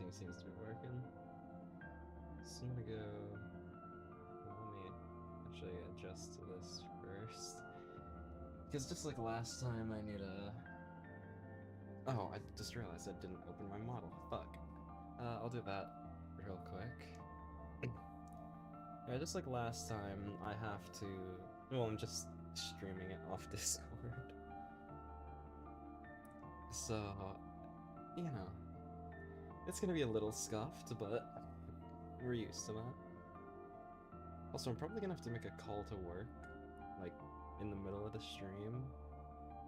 everything seems to be working. So I'm gonna go. Well, let me actually adjust to this first. Because just like last time, I need a. Oh, I just realized I didn't open my model. Fuck. I'll do that real quick. Yeah, just like last time, I have to. Well, I'm just streaming it off Discord. So, you know, it's gonna be a little scuffed, but we're used to that. Also, I'm probably gonna have to make a call to work, like, in the middle of the stream.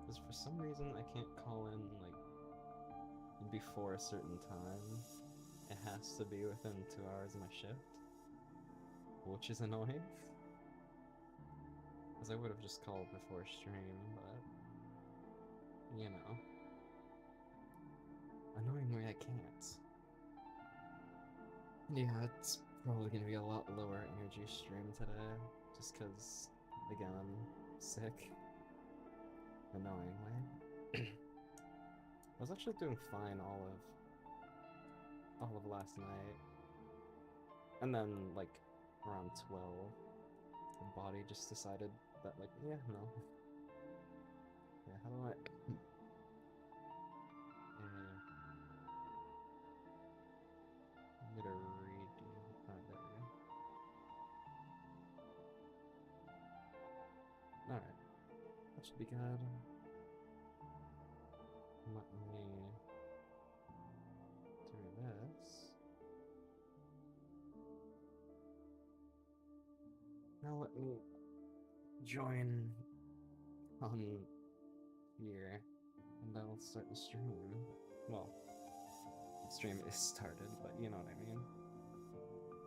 Because for some reason, I can't call in, like, before a certain time. It has to be within 2 hours of my shift, which is annoying. Because I would have just called before stream, but, you know. Annoyingly, I can't. Yeah, it's probably gonna be a lot lower energy stream today, just because, again, I'm sick. Annoyingly. I was actually doing fine all of last night, and then like around 12, the body just decided that like, yeah, no, yeah, how do I? Yeah, I'm gonna redo. Oh, there we go. All right, that should be good. Let me do this. Now let me join on here, and I'll start the stream. Well, the stream is started, but you know what I mean.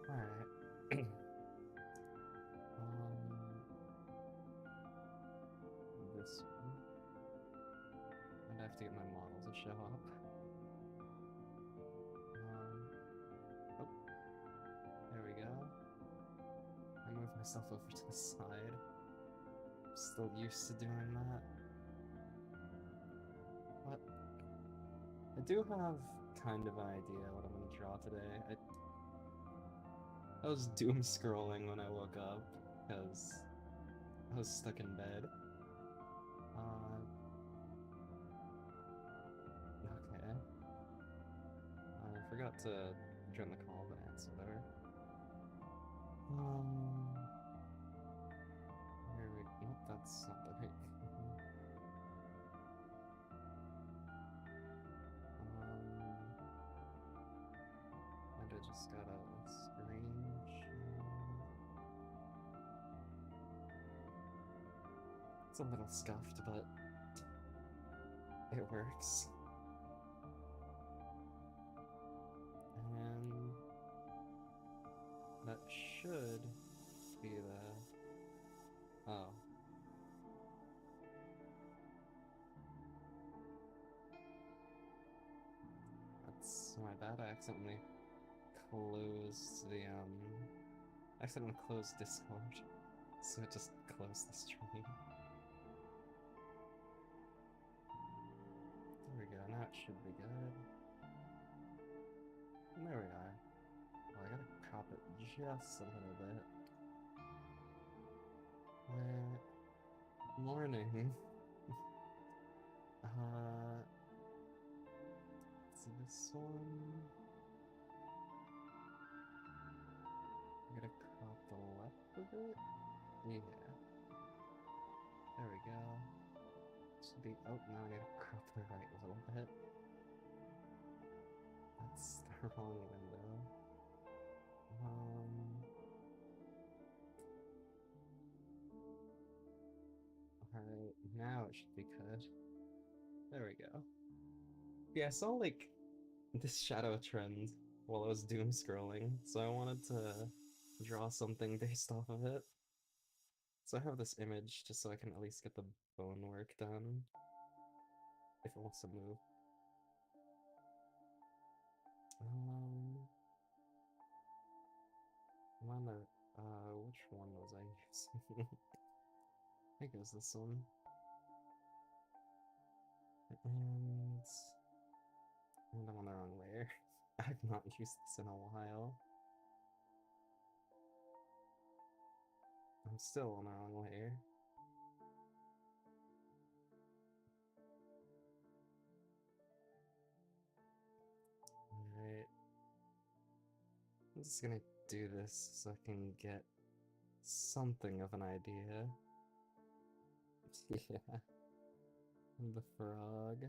All right. um, this one. And I have to get my model to show up. Um, oh, there we go. I moved myself over to the side. I'm still used to doing that. But I do have kind of an idea what I'm gonna draw today. I was doom scrolling when I woke up because I was stuck in bed. Uh, okay. I forgot to join the call, but answer whatever. Um, here we. Nope, that's not the right. um. And I just got a screenshot. It's a little scuffed, but it works. And that should be the... Oh. That's my bad. I accidentally closed the, I accidentally closed Discord. So it just closed the stream. There we go. Now it should be good. And there we are. Oh, I gotta crop it just a little bit. Morning. uh, so this one. I'm gonna crop the left of it. Yeah. There we go. Should be. Oh, now I gotta crop the right a little bit. That's the wrong window. Um. Alright, now it should be good. There we go. Yeah, I saw like this shadow trend while I was doom scrolling, so I wanted to draw something based off of it. So I have this image just so I can at least get the bone work done if it wants to move. Um, which one was I using? I think it was this one. And I'm on the wrong layer. I've not used this in a while. I'm still on the wrong layer. Alright. I'm just gonna do this so I can get something of an idea. Yeah. The frog.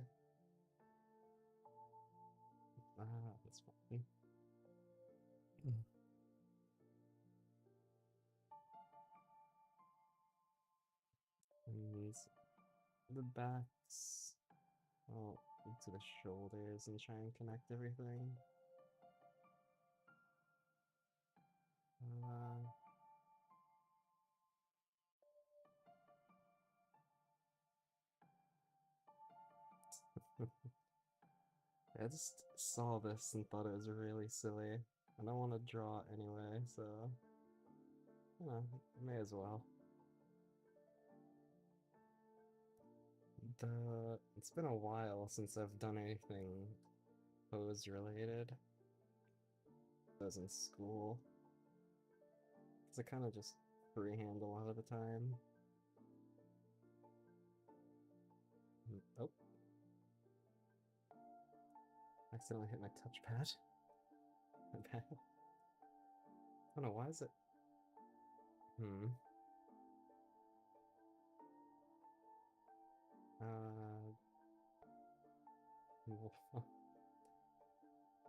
Ah, that's fine. And the backs, oh, to the shoulders and try and connect everything. Uh, I just saw this and thought it was really silly. I don't want to draw it anyway, so, you know, may as well. It's been a while since I've done anything pose related. I was in school. Because I kind of just freehand a lot of the time. Oh. Accidentally hit my touchpad. My bad. I don't know, why is it?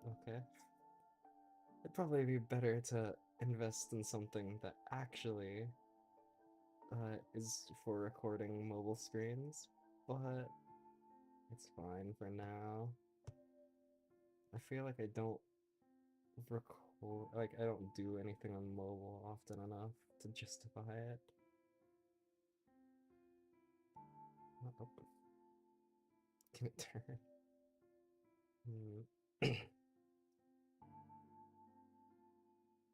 Okay. It'd probably be better to invest in something that actually is for recording mobile screens, but it's fine for now. I feel like I don't record, like, I don't do anything on mobile often enough to justify it. Oh, can it turn?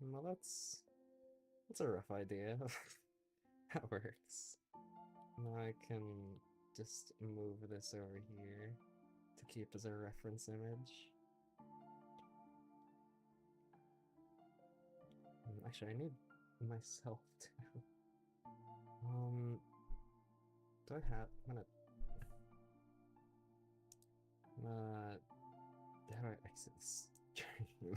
Well, that's a rough idea. That works. Now I can just move this over here to keep as a reference image. Actually, I need myself too. Do I have? I'm gonna. How do I exit this stream?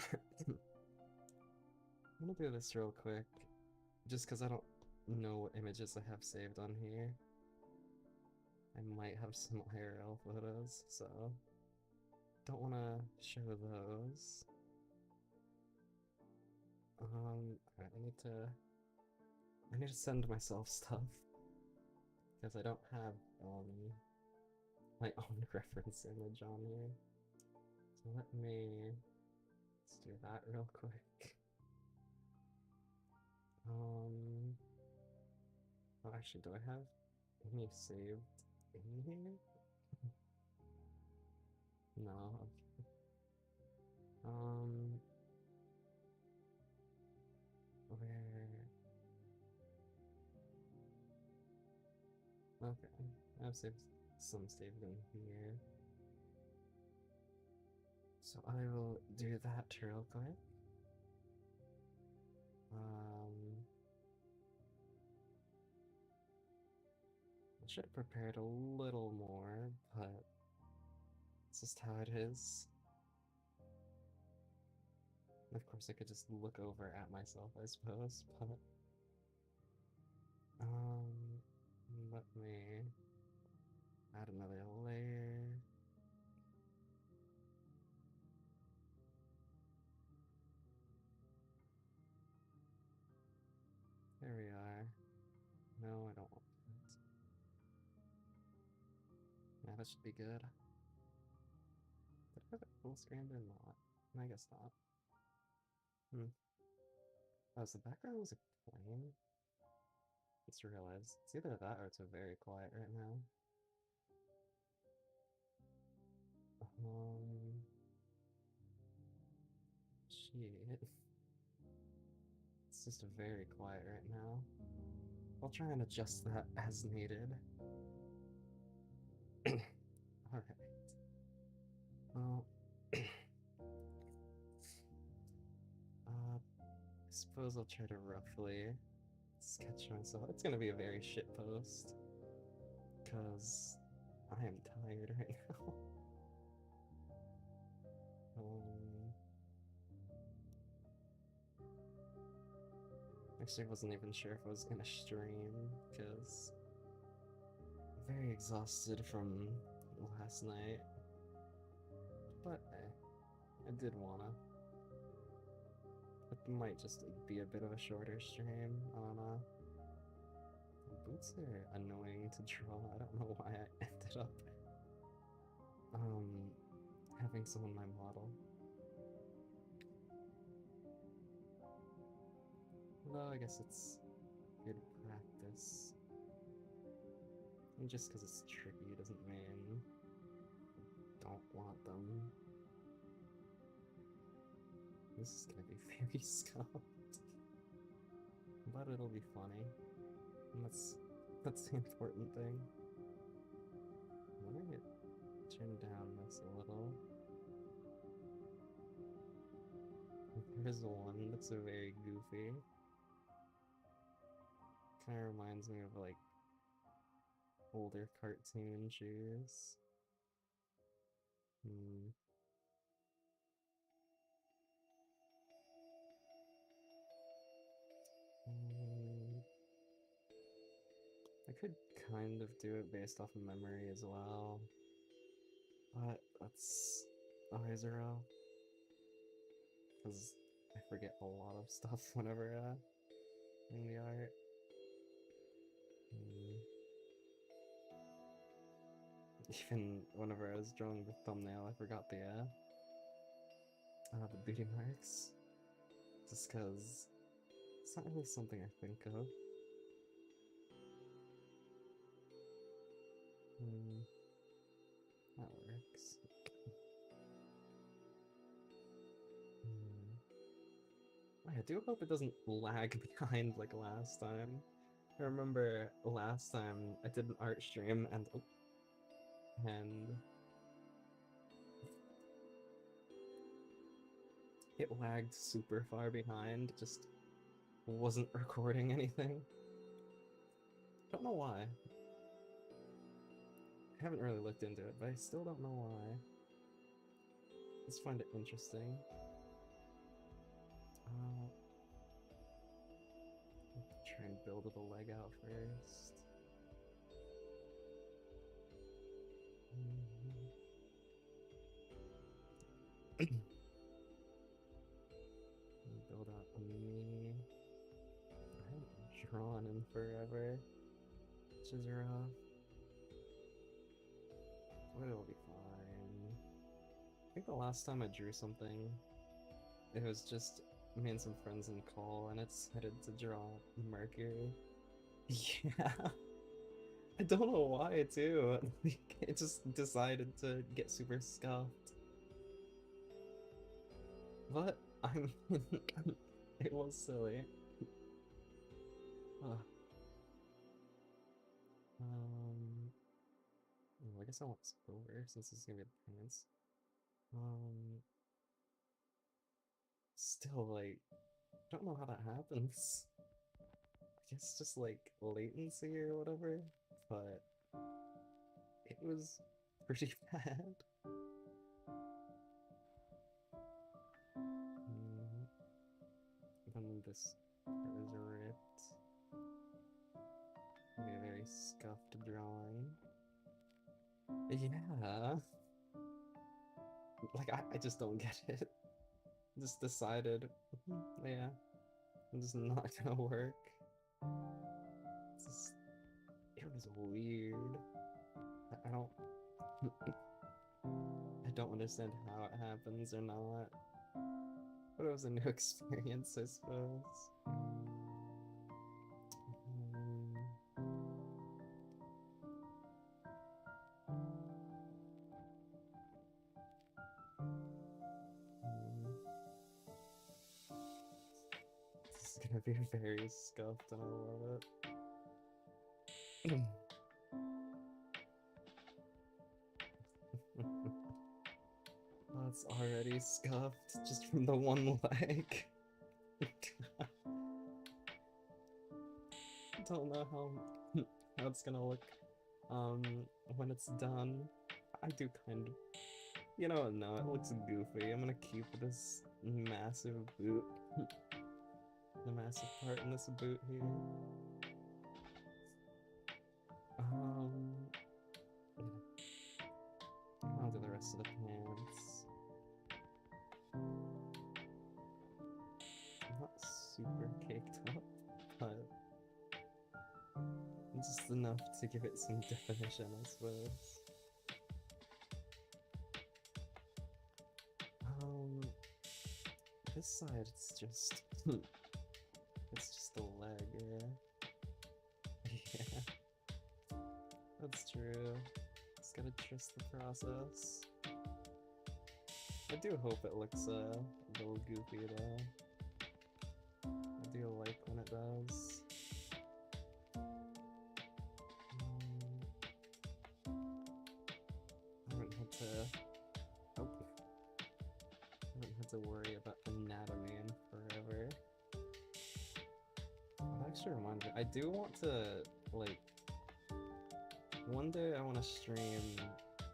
I'm gonna do this real quick, just because I don't know what images I have saved on here. I might have some IRL photos, so don't want to show those. I need to send myself stuff because I don't have my own reference image on here. So let's do that real quick. Oh, actually, do I have any saved in here? No. Okay. Where? Okay, I have some saved in here. So I will do that real quick. I should have prepared a little more, but it's just how it is. Of course, I could just look over at myself, I suppose, but let me add another layer. There we are. No, I don't want that. Yeah, that should be good. Did I have it full screen or not? I guess not. Oh, so the background was a plane? Just realized. It's either that or it's very quiet right now. Shit. It's just very quiet right now. I'll try and adjust that as needed. Alright. Well, suppose I'll try to roughly sketch myself. It's gonna be a very shit post, because I am tired right now. Actually, I wasn't even sure if I was gonna stream, because I'm very exhausted from last night. But I did wanna. It might just be a bit of a shorter stream. I don't know. Boots are annoying to draw. I don't know why I ended up having someone my model. Although I guess it's good practice. And just because it's tricky doesn't mean I don't want them. This is gonna be very scuffed. But it'll be funny. And that's the important thing. Let me turn down this a little. Here's one that's very goofy. Kind of reminds me of like older cartoon shoes. I could kind of do it based off of memory as well, but that's always rough, because I forget a lot of stuff whenever in the art. Even whenever I was drawing the thumbnail, I forgot the beauty marks, just because it's not really something I think of. That works. I do hope it doesn't lag behind like last time. I remember last time I did an art stream and it lagged super far behind, just wasn't recording anything. Don't know why. I haven't really looked into it, but I still don't know why. Just find it interesting. Try and build the leg out first. Build out me. I haven't drawn in forever, which is rough. But it'll be fine. I think the last time I drew something, it was just me and some friends in call, and it decided to draw Mercury. Yeah. I don't know why, too. Like, it just decided to get super scuffed. But, I mean, it was silly. I guess I want silver, since this is gonna be the pants. Still, like, don't know how that happens. I guess just, like, latency or whatever, but it was pretty bad. Then this is ripped. Be a very scuffed drawing. Yeah. Like, I just don't get it. Just decided, yeah, I'm just not gonna work. It was weird. I don't understand how it happens or not. But it was a new experience, I suppose. This is gonna be very scuffed, and I love it. Oh, it's already scuffed just from the one leg. don't know how it's gonna look when it's done. I do kind of, you know, no, it looks goofy. I'm gonna keep this massive boot, the massive part in this boot here. I'll do the rest of the pants. Not super caked up, but just enough to give it some definition, I suppose. This side, it's just a leg, yeah. Yeah, that's true. Just gotta trust the process. I do hope it looks a little goofy though. I do like when it does. I haven't had to worry about anatomy in forever. That actually reminds me, I do want to, like, one day I want to stream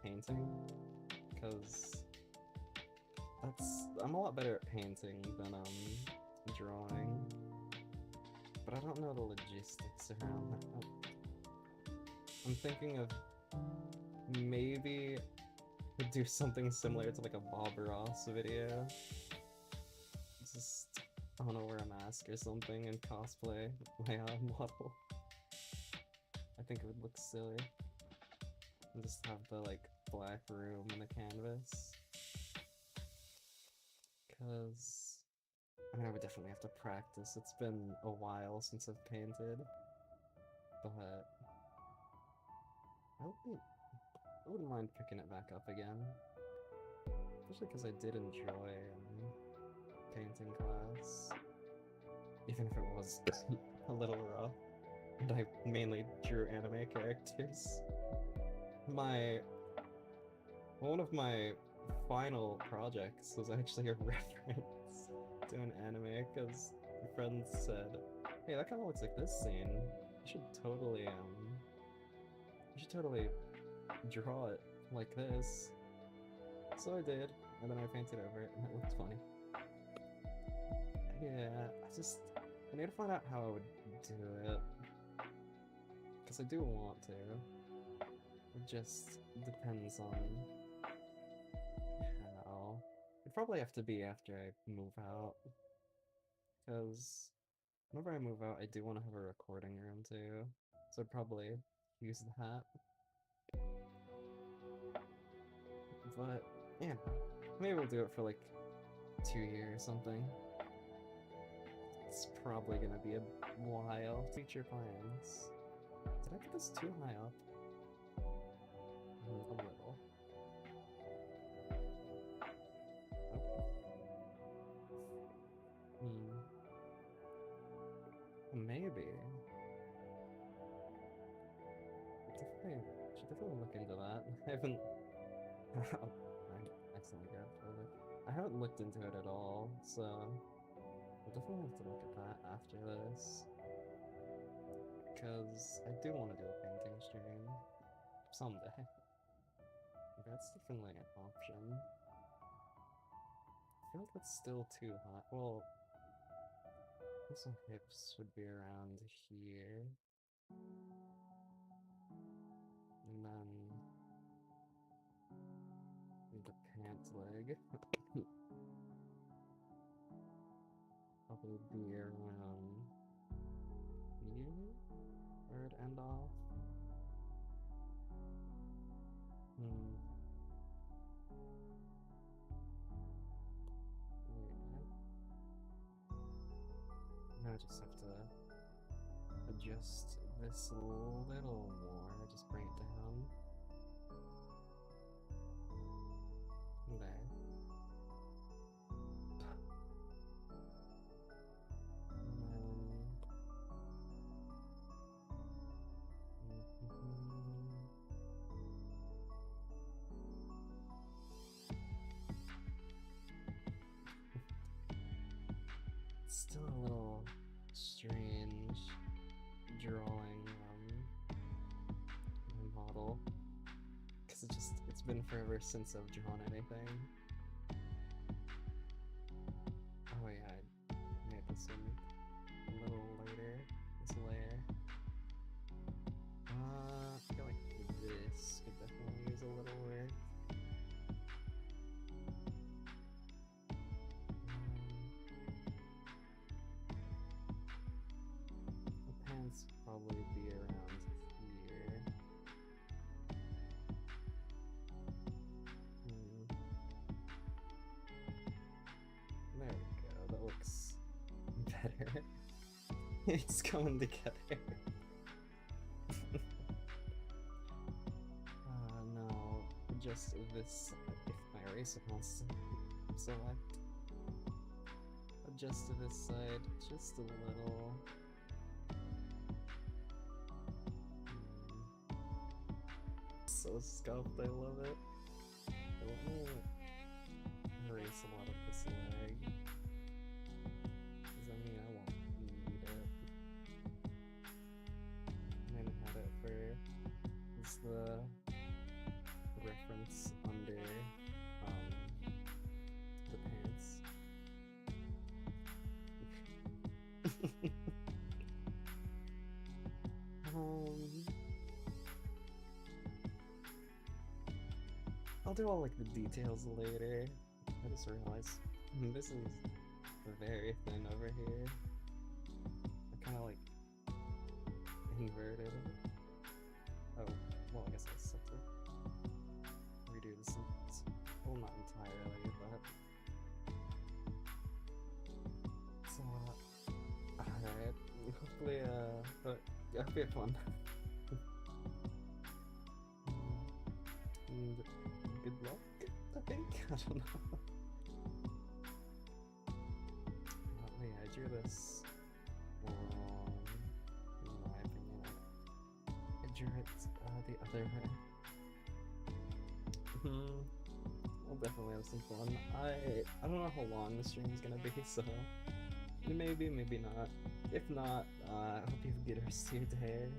painting, because I'm a lot better at painting than drawing, but I don't know the logistics around that. I'm thinking of maybe do something similar to like a Bob Ross video. Just, I don't know, wear a mask or something and cosplay my model. I think it would look silly. And just have the like black room and the canvas. Cause I mean, I would definitely have to practice. It's been a while since I've painted, but I wouldn't mind picking it back up again. Especially because I did enjoy painting class, even if it was a little rough. And I mainly drew anime characters. One of my final projects was actually a reference to an anime, because friends said, "Hey, that kind of looks like this scene. You should totally draw it like this." So I did, and then I painted over it, and it looked funny. Yeah, I need to find out how I would do it, because I do want to. It just depends on how. It'd probably have to be after I move out, because whenever I move out, I do want to have a recording room too, so I'd probably use that. But yeah, maybe we'll do it for like 2 years or something. It's probably gonna be a while. Future plans. Did I get this too high up? A little. Oh. Maybe. Should definitely look into that. I haven't. I accidentally grabbed further. I haven't looked into it at all, so we'll definitely have to look at that after this. Because I do want to do a painting stream someday. That's definitely an option. I feel like that's still too hot. Well, some hips would be around here. And then the pant leg probably be around here, where it'd end off. Now I just have to adjust this a little more, just bring it down. There. Still a little strange drawing ever since I've drawn anything. Oh yeah, I made this one a little later, this layer. I feel like this could definitely use a little work. The pants probably be around here. There we go, that looks better. It's coming together. No, just this, if my eraser wants to select. Adjust to this side, just a little. So scuffed, I love it. I want to erase a lot of this leg. Because I mean, I won't need it. I'm gonna have it for it's the reference under the pants. I'll do all like the details later. I just realized this is very thin over here. I kind of like inverted it. Oh, well, I guess I just have to redo this. Well, not entirely, but so alright. Hopefully, but I hope you have fun. And good luck, I think. I don't know. Yeah, I drew this wrong, in my opinion. I drew it the other way. We'll definitely have some fun. I don't know how long the stream is gonna be, so maybe, maybe not. If not, I hope you have a good rest of your day.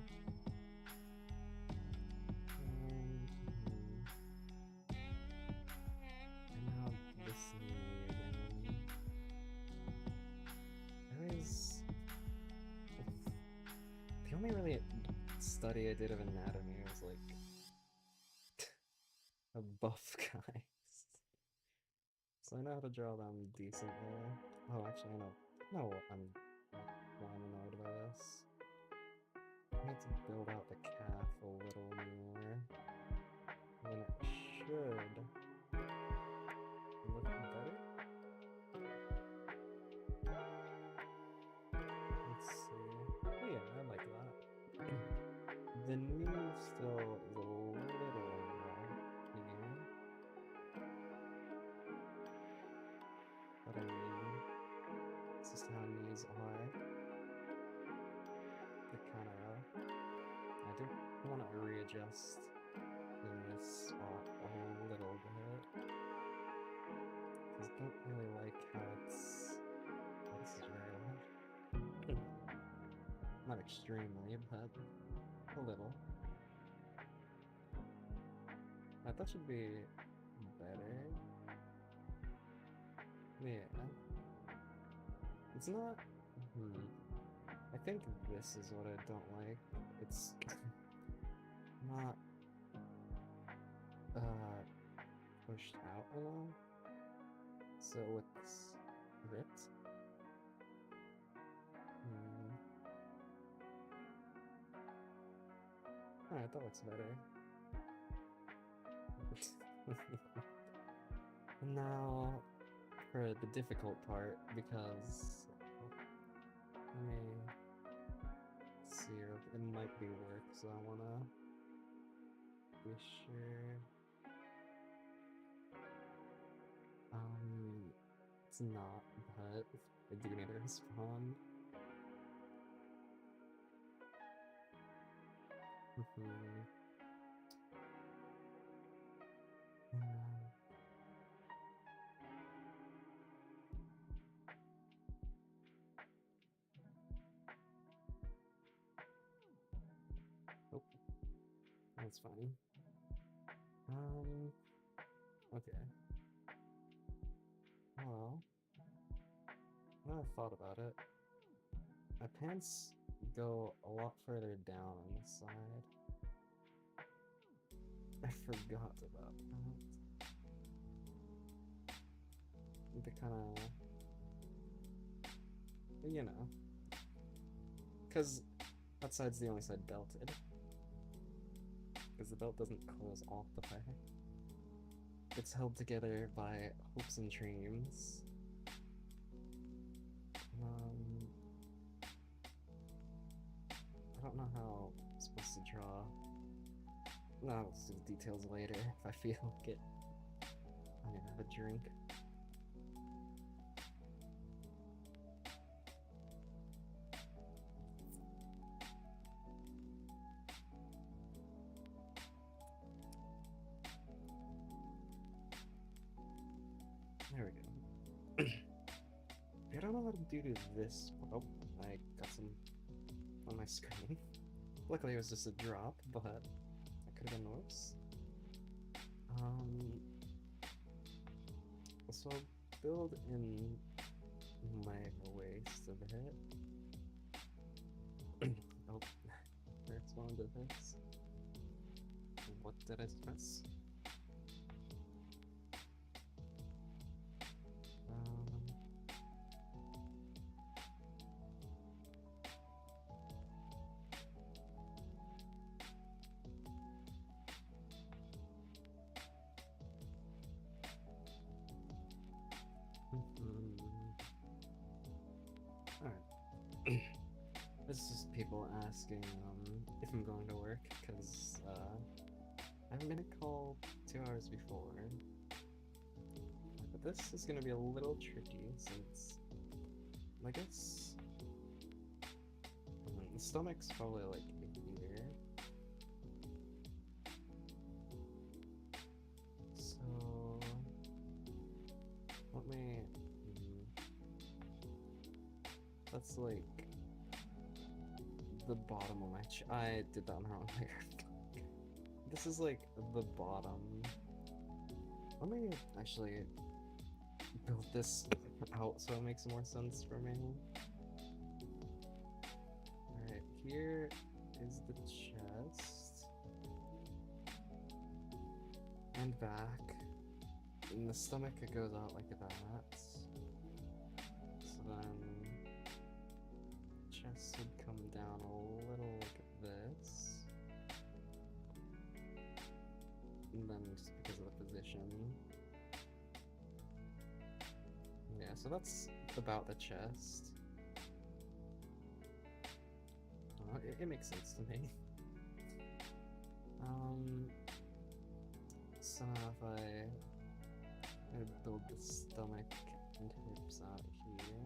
The only really study I did of anatomy was like a buff guy. So I know how to draw them decently. Oh, actually, no, I'm annoyed by this. I need to build out the calf a little more. Then it should look better. Let's see. Oh yeah, I like that. The knee still is a little rough here. But I mean, this is how knees are. They're kind of rough. I do want to readjust in this spot a little bit. Because I don't really like how it's... Oh, this is very loud. Not extremely, but a little. That should be better. Yeah. It's not... I think this is what I don't like. It's not pushed out enough, so it's ripped. Alright, that looks better. Now, for the difficult part, because let me see, it might be work, so I wanna be sure. It's not, but I do need to respond. Nope. That's fine. Okay. Well, now I've thought about it. My pants go a lot further down on the side. I forgot about that. They kind of, you know, because that side's the only side belted. Because the belt doesn't close off the way. It's held together by hoops and dreams. I don't know how I'm supposed to draw. No, I'll see the details later if I feel like it. I'm gonna have a drink. There we go. I don't know how to do this. Oh, I got some on my screen. Luckily it was just a drop, but that could have been worse. So I'll build in my waist a bit. Oh, I responded to this. What did I press? Alright. This is just people asking if I'm going to work, because I haven't been at call 2 hours before. But this is going to be a little tricky, since I guess the stomach's probably like here. So let me... That's like the bottom of my I did that on the wrong layer. This is like the bottom. Let me actually build this out so it makes more sense for me. Alright, here is the chest. And back. In the stomach it goes out like that. So then chest would come down a little like this. And then just because of the position. Yeah, so that's about the chest. It makes sense to me. So now if I build the stomach and hips out here.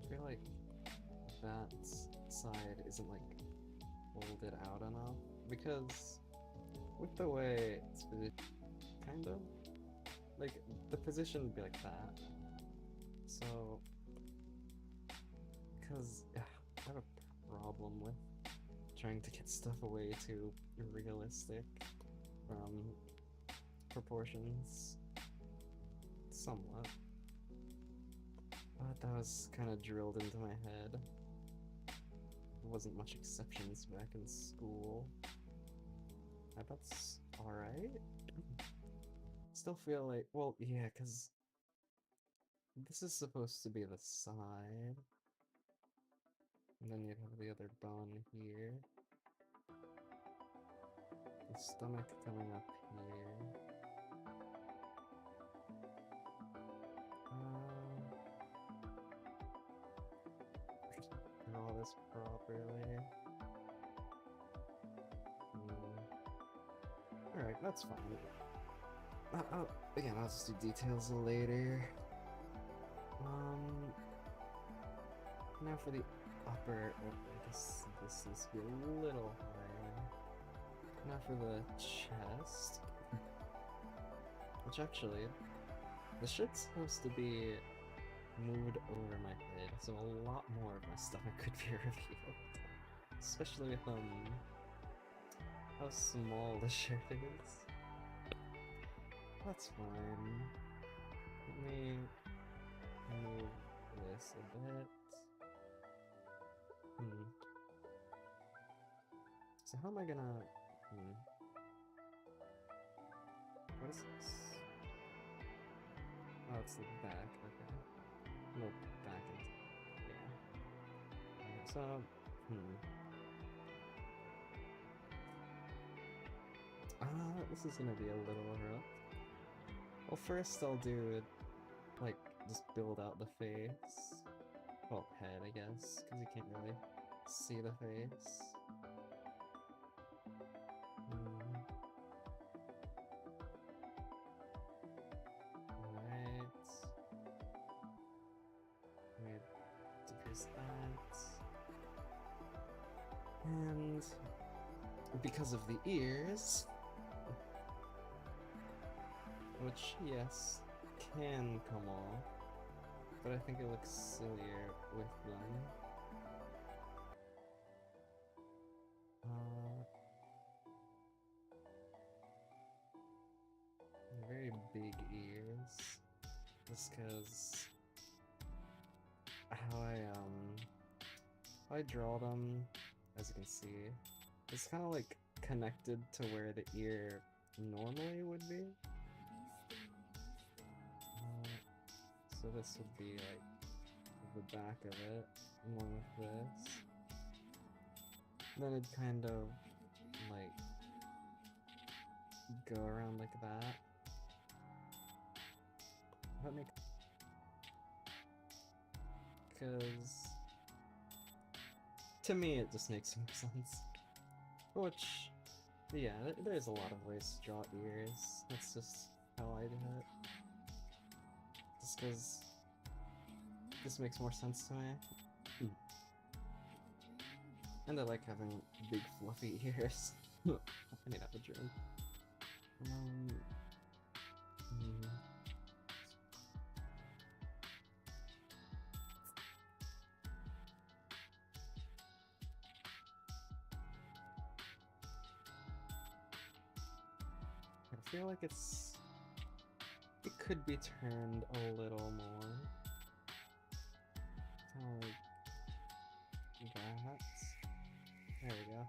I feel like that side isn't like folded out enough, because with the way it's positioned, kind of like the position would be like that. So, because I have a problem with trying to get stuff away to realistic proportions, somewhat. But that was kind of drilled into my head. There wasn't much exceptions back in school. That's alright. Still feel like, well, yeah, because this is supposed to be the side. And then you'd have the other bone here. The stomach coming up here. Draw this properly. Alright, that's fine. Again, I'll just do details later. Now for the upper, I guess this needs to be a little higher. Now for the chest. Which actually, the shirt's supposed to be moved over my head, so a lot more of my stomach could be revealed. Especially with how small the shirt is. That's fine. Let me move this a bit. So how am I gonna... What is this? Oh, it's the back, okay. No, back into... yeah. Okay, so, this is gonna be a little rough. Well, first I'll do, like, just build out the face. Well, head, I guess, because you can't really see the face. Alright. Let me decrease that. And because of the ears, which, yes, can come off, but I think it looks sillier with them. Very big ears, just because how I draw them, as you can see, it's kind of like connected to where the ear normally would be. So this would be like the back of it, along with this. Then it'd kind of like go around like that. That makes, because to me it just makes more sense. Which, yeah, there's a lot of ways to draw ears. That's just how I do it. Just because this makes more sense to me. And I like having big fluffy ears. I need to have a drink. I feel like it could be turned a little more. Kind of like that. There we go.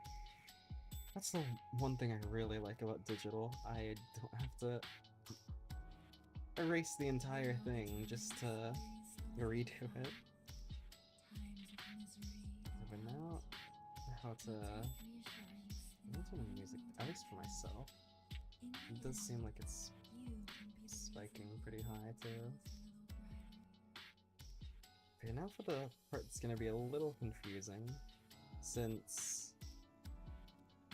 That's the one thing I really like about digital. I don't have to erase the entire thing just to redo it. But now, how to music, at least for myself. It does seem like it's spiking pretty high too. Okay, now for the part that's gonna be a little confusing, since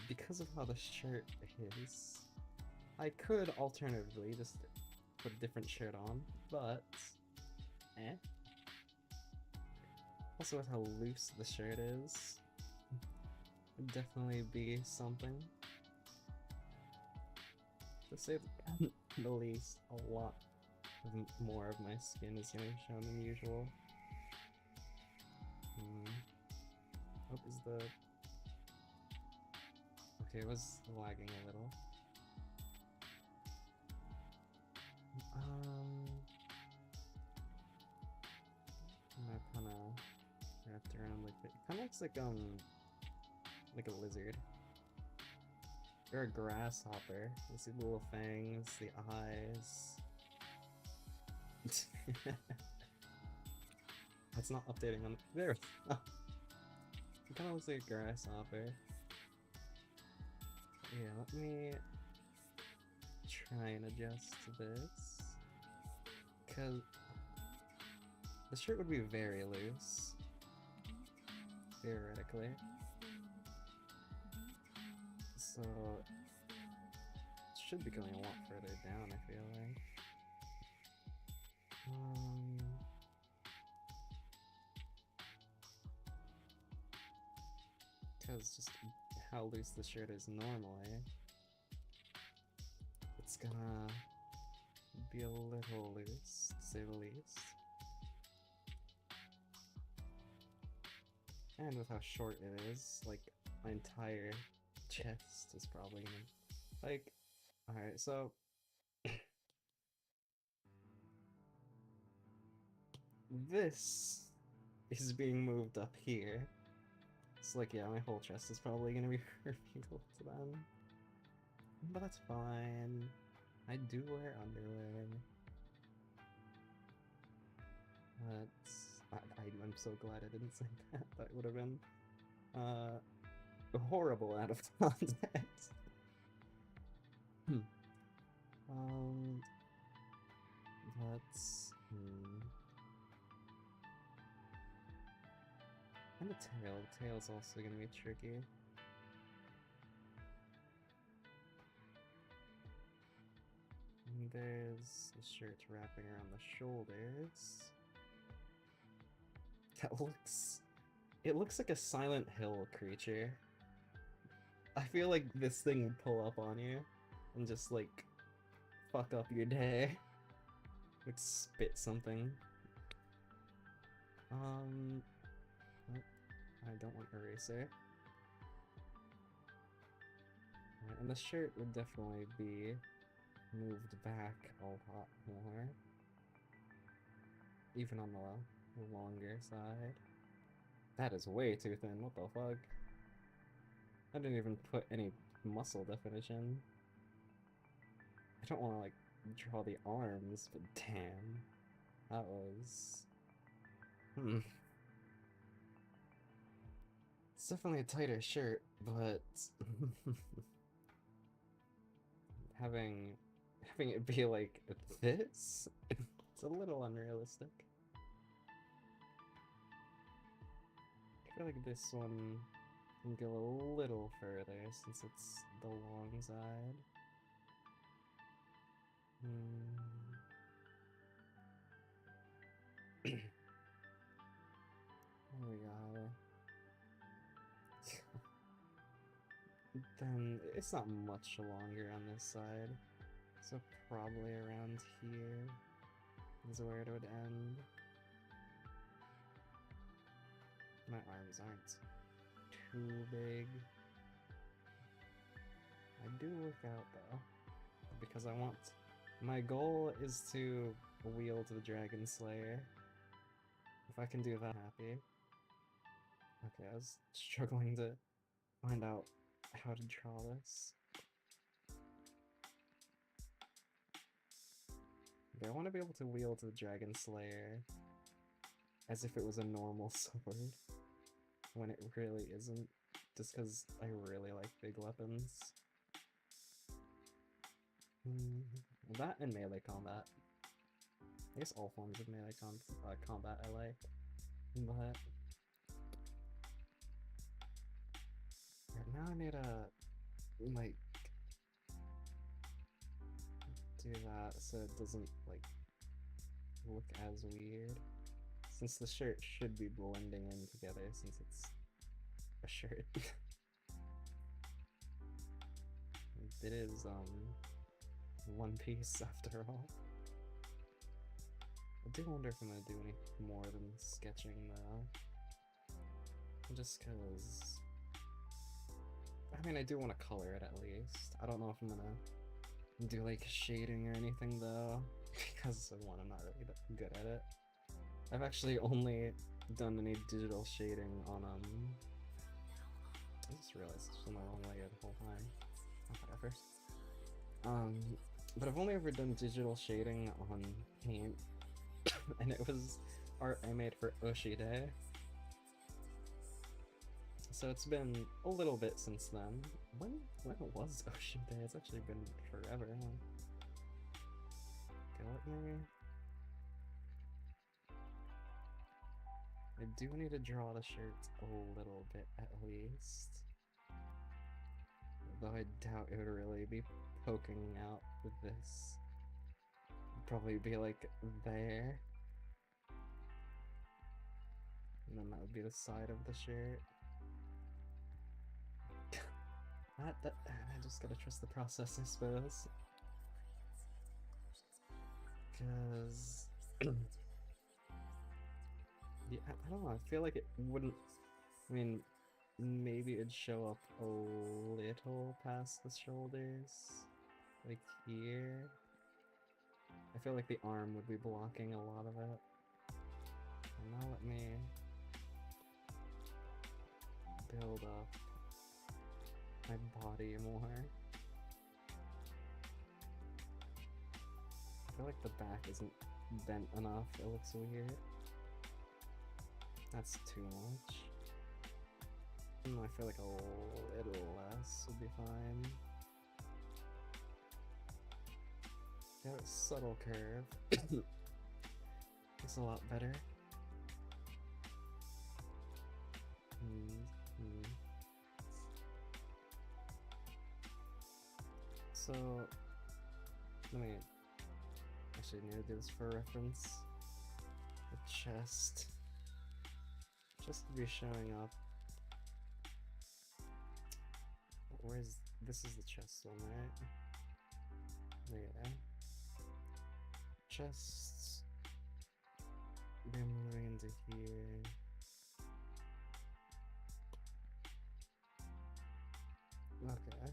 because of how the shirt is, I could alternatively just put a different shirt on, but also with how loose the shirt is, it'd definitely be something. To say the least, a lot more of my skin is getting shown than usual. What is the... Okay, it was lagging a little. That kinda wrapped around like it kinda looks like a lizard. Or a grasshopper. You see the little fangs, the eyes. That's not updating on there. It kinda looks like a grasshopper. Yeah, let me try and adjust to this. Cause the shirt would be very loose, theoretically. So it should be going a lot further down, I feel like. Because just how loose the shirt is normally, it's gonna be a little loose, to say the least. And with how short it is, like, my entire chest is probably gonna... Like, alright, so... this is being moved up here. It's like, yeah, my whole chest is probably gonna be revealed to them. But that's fine. I do wear underwear. I'm so glad I didn't say that. That would have been horrible out of context. Let's and the tail. The tail's also gonna be tricky. And there's the shirt wrapping around the shoulders. It looks like a Silent Hill creature. I feel like this thing would pull up on you and just like fuck up your day. Like spit something. Oh, I don't want eraser. Right, and the shirt would definitely be moved back a lot more. Even on the longer side. That is way too thin, what the fuck? I didn't even put any muscle definition. I don't want to like draw the arms, but damn. That was... It's definitely a tighter shirt, but... having it be like this? It's a little unrealistic. I feel like this one can go a little further since it's the long side. There we go. Then it's not much longer on this side, so probably around here is where it would end. My arms aren't too big. I do work out though, because I want... My goal is to wield the Dragon Slayer. If I can do that, I'm happy. Okay, I was struggling to find out how to draw this. Okay, I want to be able to wield the Dragon Slayer as if it was a normal sword, when it really isn't, just because I really like big weapons. That and melee combat. I guess all forms of melee combat I like, but... Right now I need to, like, do that so it doesn't, like, look as weird. Since the shirt should be blending in together since it's a shirt. It is, one piece after all. I do wonder if I'm gonna do any more than sketching though. Just cause... I mean, I do want to color it at least. I don't know if I'm gonna do like shading or anything though, because one, I'm not really that good at it. I've actually only done any digital shading on I just realized it's the wrong way the whole time. Whatever. But I've only ever done digital shading on Paint, and it was art I made for Oshide. So it's been a little bit since then. When was Oshide? It's actually been forever. Maybe? I do need to draw the shirt a little bit at least. Though I doubt it would really be poking out with this. It'd probably be like there. And then that would be the side of the shirt. I just gotta trust the process, I suppose. Cause... yeah, I don't know, I feel like it wouldn't I mean, maybe it'd show up a little past the shoulders, like here. I feel like the arm would be blocking a lot of it. And now let me build up my body more. I feel like the back isn't bent enough, it looks weird. That's too much. I feel like a little less would be fine. Got a subtle curve. Looks a lot better. So, let me actually need to do this for reference. The chest. Just to be showing up. Where's this is the chest one, right? Yeah. Chests. We're moving into here. Okay.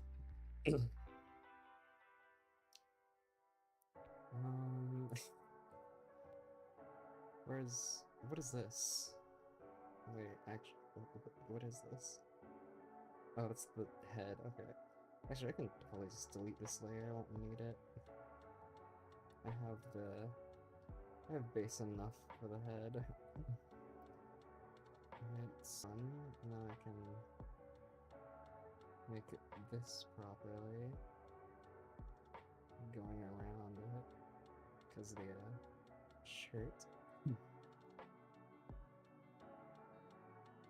What is this? Wait, actually, what is this? Oh, it's the head, okay. Actually, I can probably just delete this layer, I won't need it. I have base enough for the head. Alright, sun, now I can make it this properly. Going around it, because the shirt.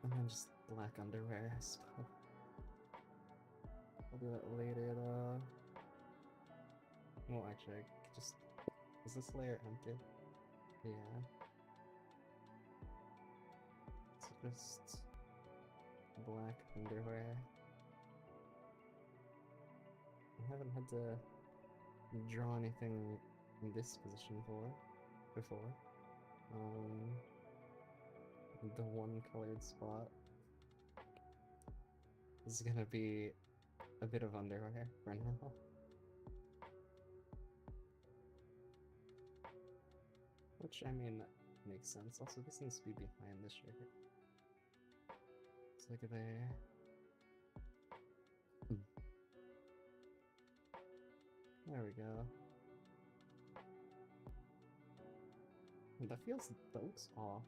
And then just black underwear, I suppose. I'll do that later though. Well, actually, I could just... Is this layer empty? Yeah. So just... black underwear. I haven't had to draw anything in this position before. The one colored spot is gonna be a bit of underwear for now. Which, I mean, makes sense. Also, this needs to be behind the shirt. It's like there. There we go. That looks off.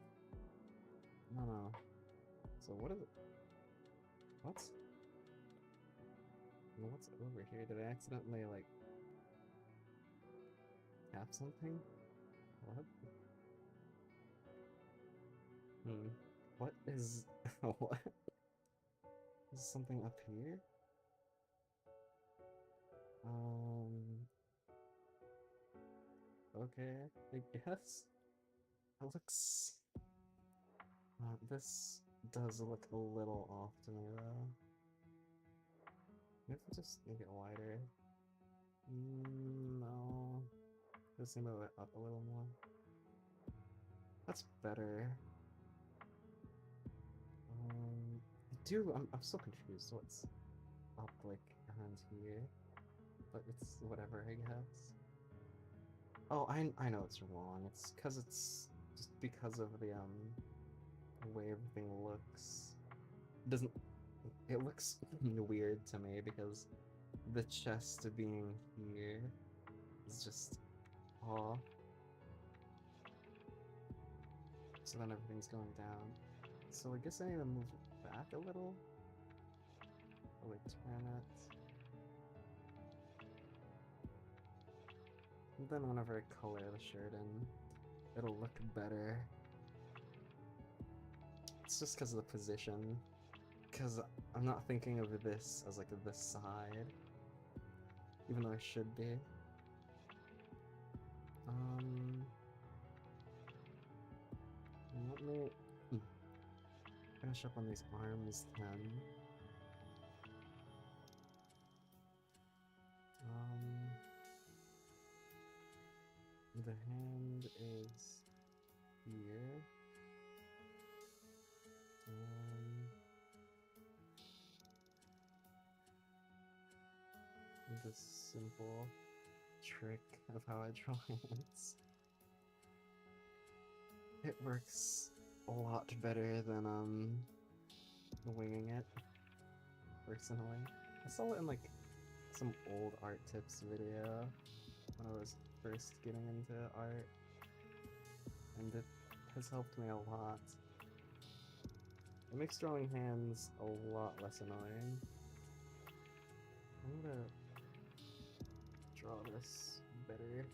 No. So what is it? What's over here? Did I accidentally, like, tap something? What? What is... what? Is something up here? Okay, I guess. It looks... this does look a little off to me, though. Maybe if I just make it wider. No. Just move it up a little more. That's better. I'm so confused what's up, like, around here. But it's whatever, I guess. Oh, I know it's wrong. It's just because of the, way everything looks. It looks weird to me because the chest being here is just off. So then everything's going down. So I guess I need to move it back a little. Or like turn it. And then whenever I color the shirt in, it'll look better. It's just because of the position. Because I'm not thinking of this as like this side. Even though I should be. Let me finish up on these arms then. The hand is here. this simple trick of how I draw hands. It works a lot better than winging it, personally. I saw it in like some old art tips video when I was first getting into art, and it has helped me a lot. It makes drawing hands a lot less annoying. I'm gonna draw this better.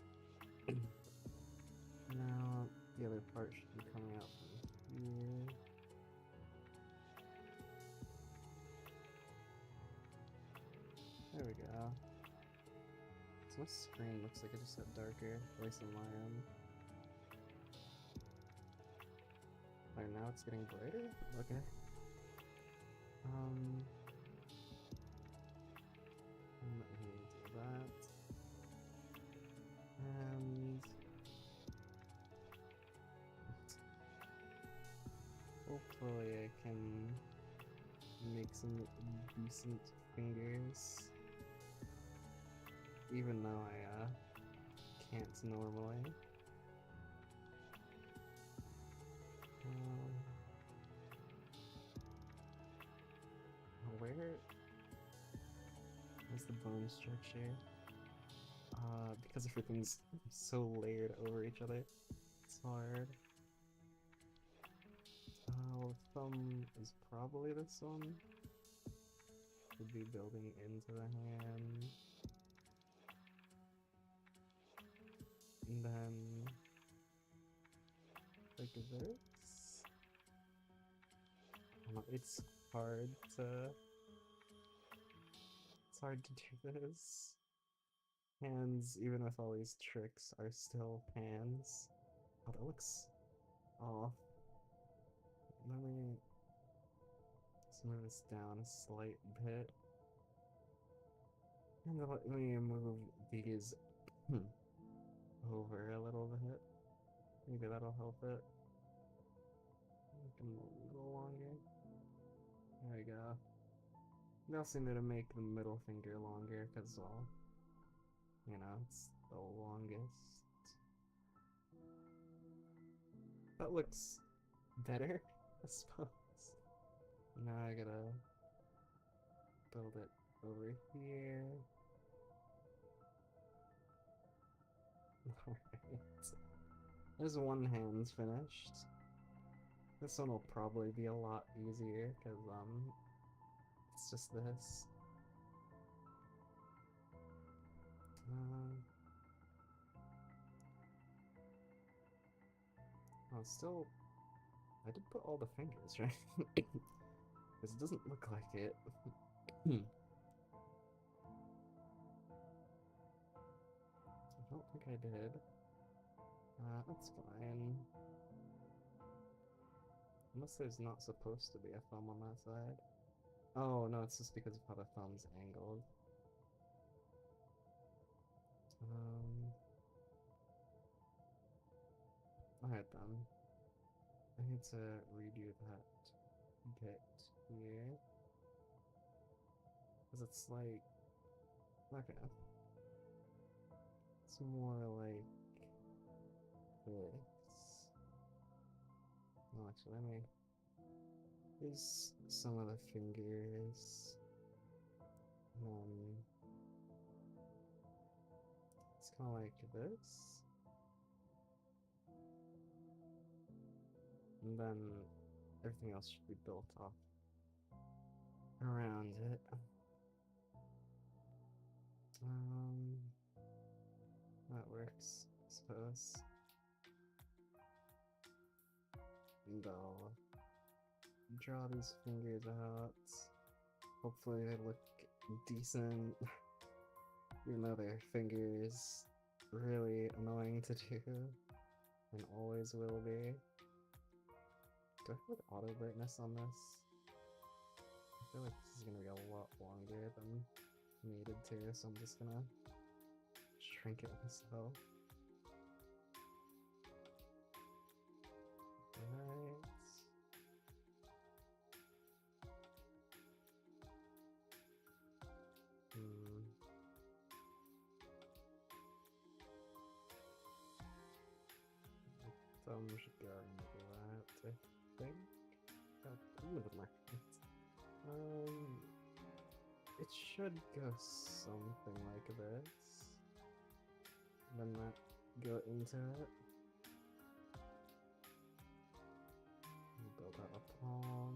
Now the other part should be coming out from here. There we go. So my screen looks like it just got darker, at least on my end. Alright, now it's getting brighter? Okay. Let me do that. And hopefully I can make some decent fingers, even though I can't normally. Where is the bone structure? Because everything's so layered over each other, it's hard. Thumb is probably this one. Would be building into the hand. And then like this. It's hard to do this. Hands, even with all these tricks, are still hands. Oh, that looks off. Let me move this down a slight bit. And let me move these over a little bit. Maybe that'll help it. Make them a little longer. There we go. We also need to make the middle finger longer, because, well, you know, it's the longest. That looks better, I suppose. Now I gotta build it over here. Alright. There's one hand's finished. This one will probably be a lot easier, because, it's just this. Oh, still, I did put all the fingers, right? Because it doesn't look like it. I don't think I did. That's fine. Unless there's not supposed to be a thumb on that side. Oh, no, it's just because of how the thumb's angled. Alright then. I need to redo that bit here. Because it's like... okay. It's more like this. No, actually, let me... here's some of the fingers. It's kind of like this. And then everything else should be built up around it. That works, I suppose. And I'll draw these fingers out. Hopefully they look decent. Even though their fingers really annoying to do. And always will be. Do I have auto brightness on this? I feel like this is gonna be a lot longer than needed to, so I'm just gonna shrink it myself. Alright. should go into that, I think. It should go something like this. Then that go into it. Build out a pawn.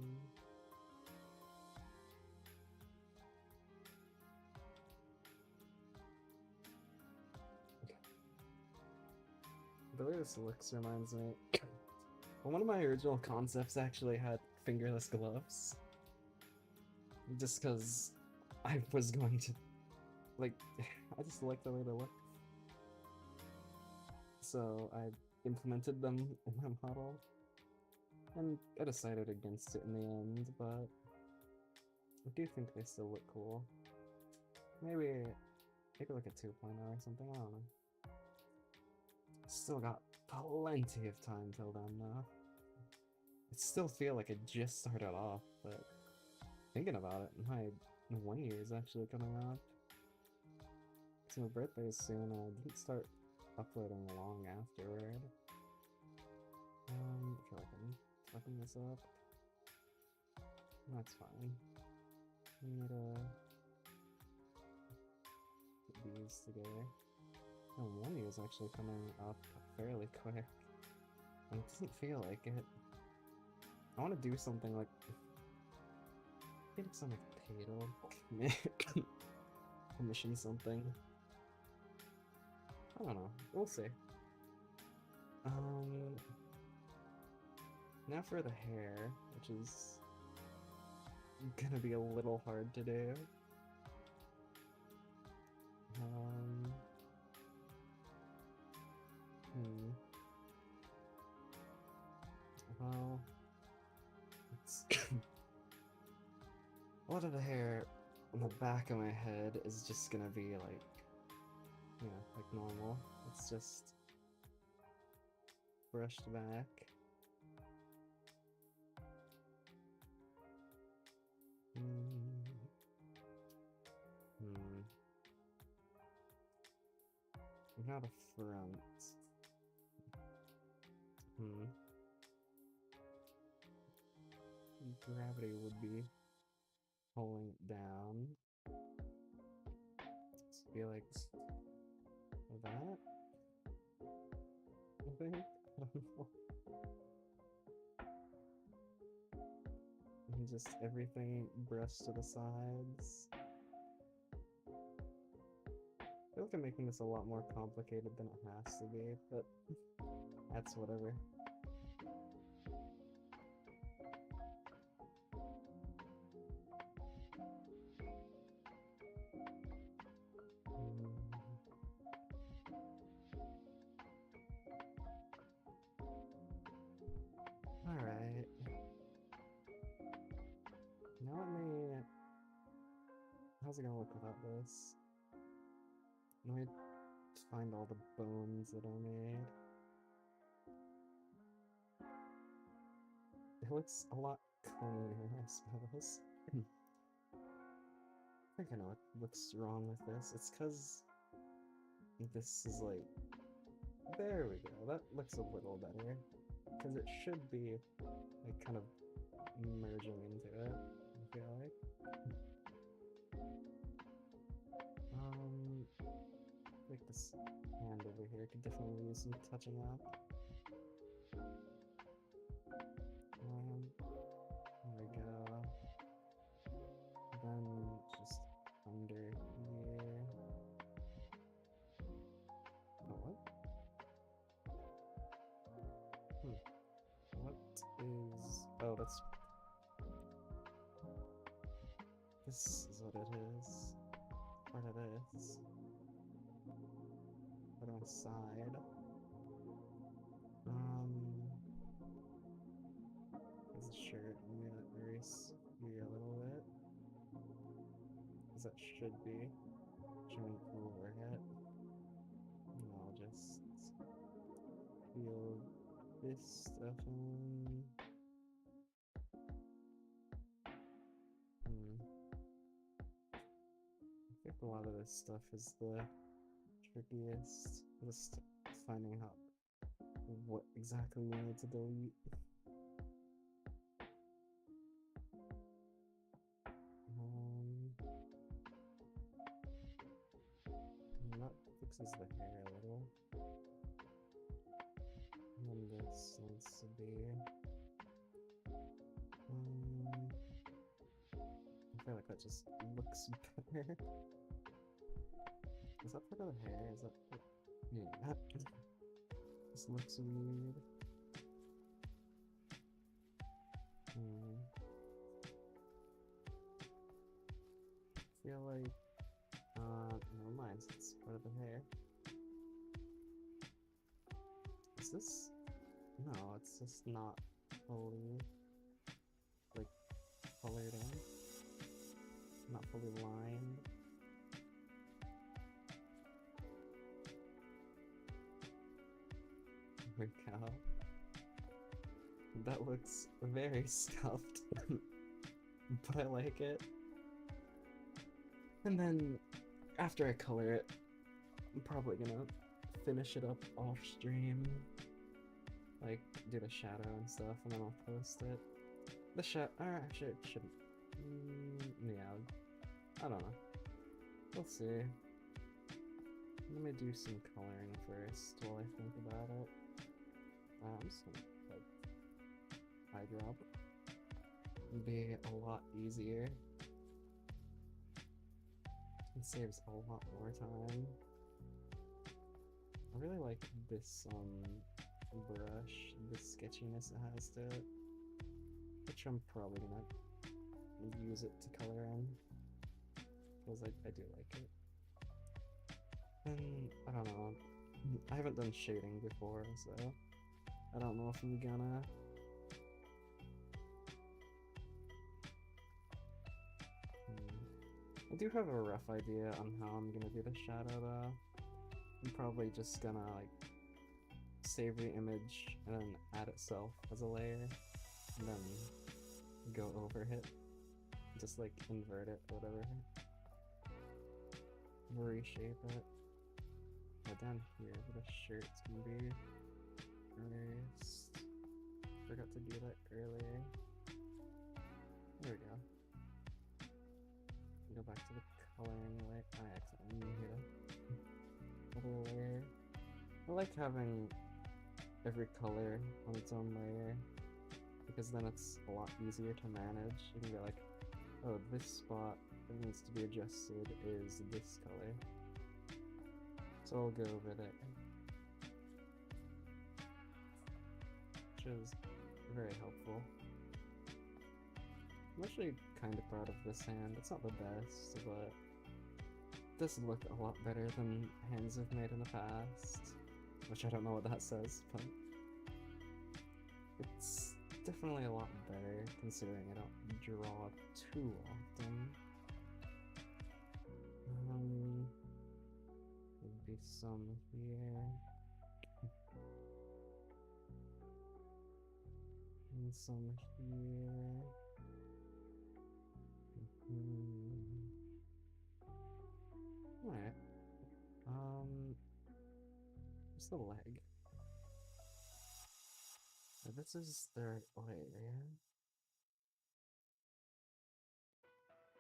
Okay. The way this looks reminds me. Well, one of my original concepts actually had fingerless gloves. Just because I was going to. Like, I just like the way they look. So I implemented them in my model. And I decided against it in the end, but I do think they still look cool. Maybe like a 2.0 or something, I don't know. Still got plenty of time till then, though. I still feel like it just started off, but thinking about it, my 1 year is actually coming up. So my birthday is soon, and I didn't start uploading long afterward. I feel like I'm fucking this up. That's fine. I need to put these together. Oh, 1 year is actually coming up fairly quick. And it doesn't feel like it. I want to do something like. Maybe some like paid commission something. I don't know. We'll see. Now for the hair, which is gonna be a little hard to do. Well, it's a lot of the hair on the back of my head is just gonna be like, like normal. It's just brushed back. Not a front. Gravity would be pulling it down. Just be like that. I think. I don't know. And just everything brushed to the sides. I feel like I'm making this a lot more complicated than it has to be, but that's whatever. Alright. Now let me... How's it gonna look without this? Let me find all the bones that I made. It looks a lot cleaner, I suppose. I think I know what's wrong with this. It's because this is like... There we go. That looks a little better. Because it should be like kind of merging into it, I feel like. Like this hand over here could definitely use some touching up. There we go. Then just under here. Oh, what? What is... Oh, that's... This is what it is. Part of this. Part of my side. There's a shirt. I'm gonna erase here a little bit. Because that should be showing over it. And I'll just peel this stuff in. I think a lot of this stuff is the trickiest. Just finding out what exactly we need to delete. That fixes the hair a little. And then this needs to be. I feel like that just looks better. Is that part of the hair? Is that? Yeah. This looks weird. I feel like. Never mind. It's part of the hair. Is this? No, it's just not fully like colored in. Not fully lined. There we go. That looks very scuffed, but I like it. And then after I color it, I'm probably gonna finish it up off stream, like do the shadow and stuff, and then I'll post it. The shadow, actually it shouldn't. Yeah, I don't know. We'll see. Let me do some coloring first while I think about it. I'm just gonna like eye drop. It'd be a lot easier. It saves a lot more time. I really like this brush, the sketchiness it has to it, which I'm probably gonna use it to color in, because I do like it. And I don't know, I haven't done shading before, so I don't know if I'm gonna. I do have a rough idea on how I'm gonna do the shadow though. I'm probably just gonna like save the image and then add itself as a layer, and then go over it. Just like invert it, whatever. Reshape it. Down here where the shirt's gonna be. Erased. Forgot to do that earlier. There we go. Go back to the coloring layer. I accidentally hit a little layer. I like having every color on its own layer, because then it's a lot easier to manage. You can be like, oh, this spot that needs to be adjusted is this color, so I'll go over there. Which is very helpful. I'm actually kind of proud of this hand. It's not the best, but it does look a lot better than hands I've made in the past. Which I don't know what that says, but it's definitely a lot better considering I don't draw too often. Maybe some here. And some here. Alright. Where's the leg? Oh, this is the right way, yeah?